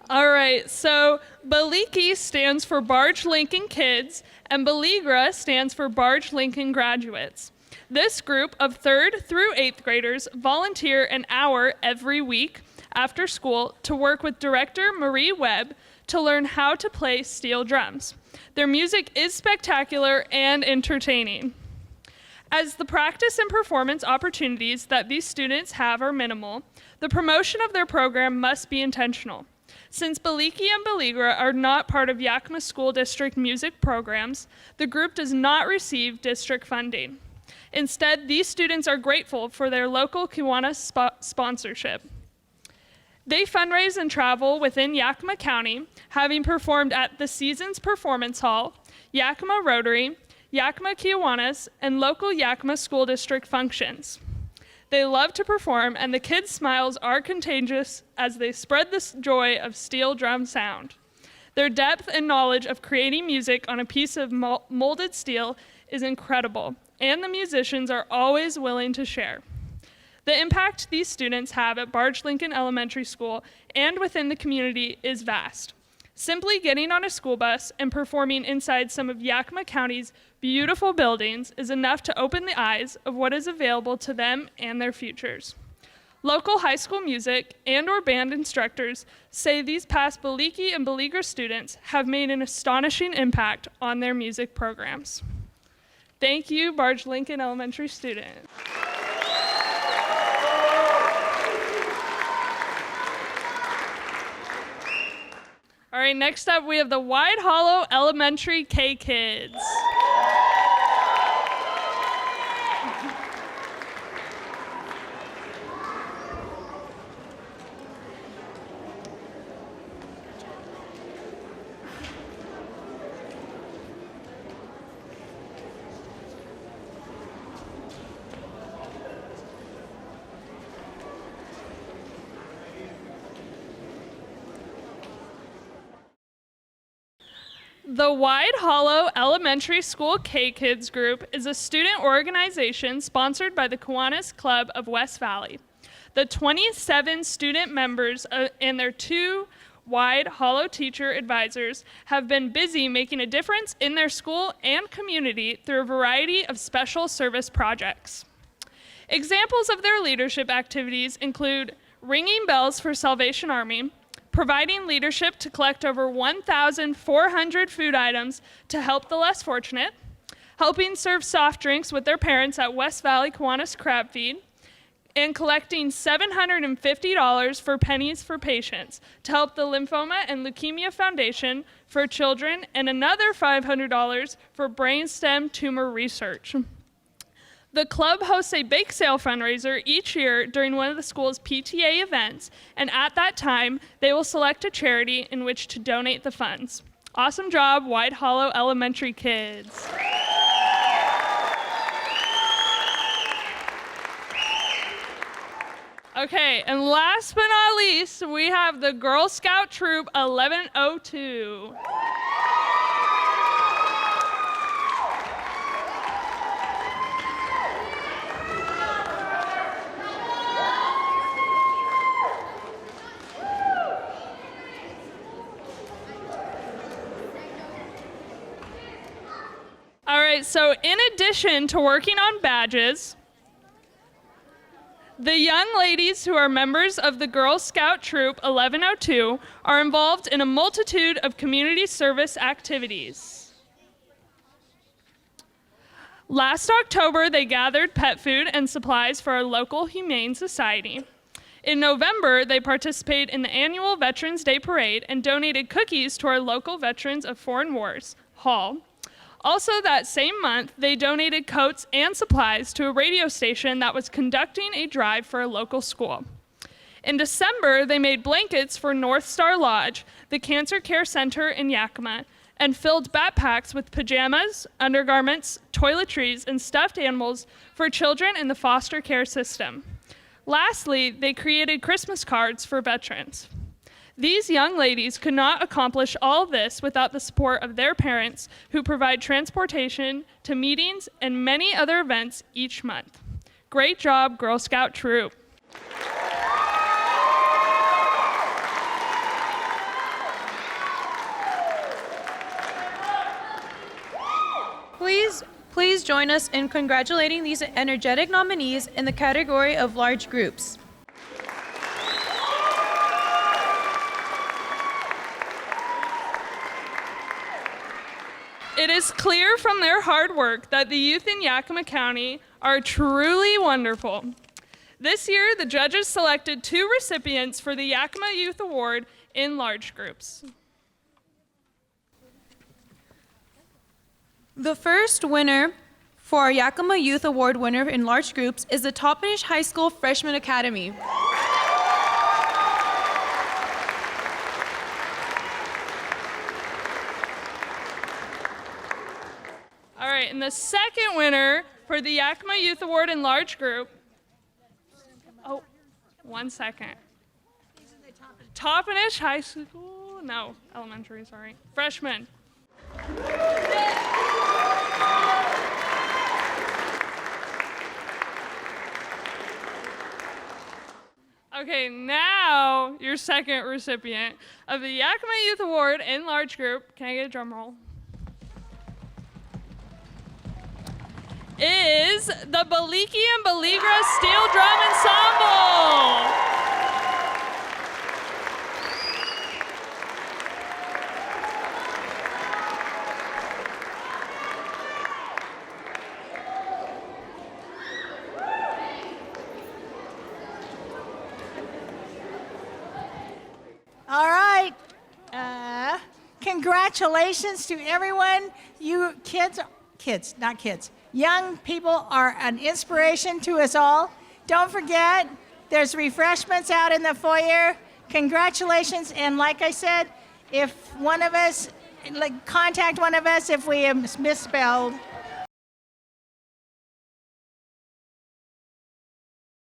All right, so Baliki stands for Barge Lincoln Kids, and Baligra stands for Barge Lincoln Graduates. This group of 3rd through 8th graders volunteer an hour every week after school to work with director Marie Webb to learn how to play steel drums. Their music is spectacular and entertaining. As the practice and performance opportunities that these students have are minimal, the promotion of their program must be intentional. Since Beliki and Beligra are not part of Yakima School District music programs, the group does not receive district funding. Instead, these students are grateful for their local Kiwanis sponsorship. They fundraise and travel within Yakima County, having performed at the Seasons Performance Hall, Yakima Rotary, Yakima Kiwanis, and local Yakima School District functions. They love to perform, and the kids' smiles are contagious as they spread the joy of steel drum sound. Their depth and knowledge of creating music on a piece of molded steel is incredible, and the musicians are always willing to share. The impact these students have at Barge Lincoln Elementary School and within the community is vast. Simply getting on a school bus and performing inside some of Yakima County's beautiful buildings is enough to open the eyes of what is available to them and their futures. Local high school music and/or band instructors say these past Beliki and Beligra students have made an astonishing impact on their music programs. Thank you, Barge Lincoln Elementary students. All right, next up we have the Wide Hollow Elementary K-Kids. The Wide Hollow Elementary School K-Kids Group is a student organization sponsored by the Kiwanis Club of West Valley. The 27 student members and their 2 Wide Hollow teacher advisors have been busy making a difference in their school and community through a variety of special service projects. Examples of their leadership activities include ringing bells for Salvation Army, providing leadership to collect over 1,400 food items to help the less fortunate, helping serve soft drinks with their parents at West Valley Kiwanis Crab Feed, and collecting $750 for Pennies for Patients to help the Lymphoma and Leukemia Foundation for Children, and another $500 for brainstem tumor research. The club hosts a bake sale fundraiser each year during one of the school's PTA events, and at that time, they will select a charity in which to donate the funds. Awesome job, Wide Hollow Elementary kids. Okay, and last but not least, we have the Girl Scout Troop 1102. All right, so in addition to working on badges, the young ladies who are members of the Girl Scout Troop 1102 are involved in a multitude of community service activities. Last October, they gathered pet food and supplies for our local Humane Society. In November, they participated in the annual Veterans Day Parade and donated cookies to our local Veterans of Foreign Wars Hall. Also that same month, they donated coats and supplies to a radio station that was conducting a drive for a local school. In December, they made blankets for North Star Lodge, the Cancer Care Center in Yakima, and filled backpacks with pajamas, undergarments, toiletries, and stuffed animals for children in the foster care system. Lastly, they created Christmas cards for veterans. These young ladies could not accomplish all this without the support of their parents, who provide transportation to meetings and many other events each month. Great job, Girl Scout Troop. Please join us in congratulating these energetic nominees in the category of large groups. It is is clear from their hard work that the youth in Yakima County are truly wonderful. This year, the judges selected 2 recipients for the Yakima Youth Award in large groups. The first winner for our Yakima Youth Award winner in large groups is the Toppenish High School Freshman Academy. All right, and the second winner for the Yakima Youth Award in large group, oh, 1 second. Toppenish High School, no, elementary, sorry, freshman. Okay, now your second recipient of the Yakima Youth Award in large group, can I get a drum roll? Is the Baliki and Baligra Steel Drum Ensemble. All right. Congratulations to everyone. You young people are an inspiration to us all. Don't forget, there's refreshments out in the foyer. Congratulations, and like I said, if one of us, contact one of us if we have misspelled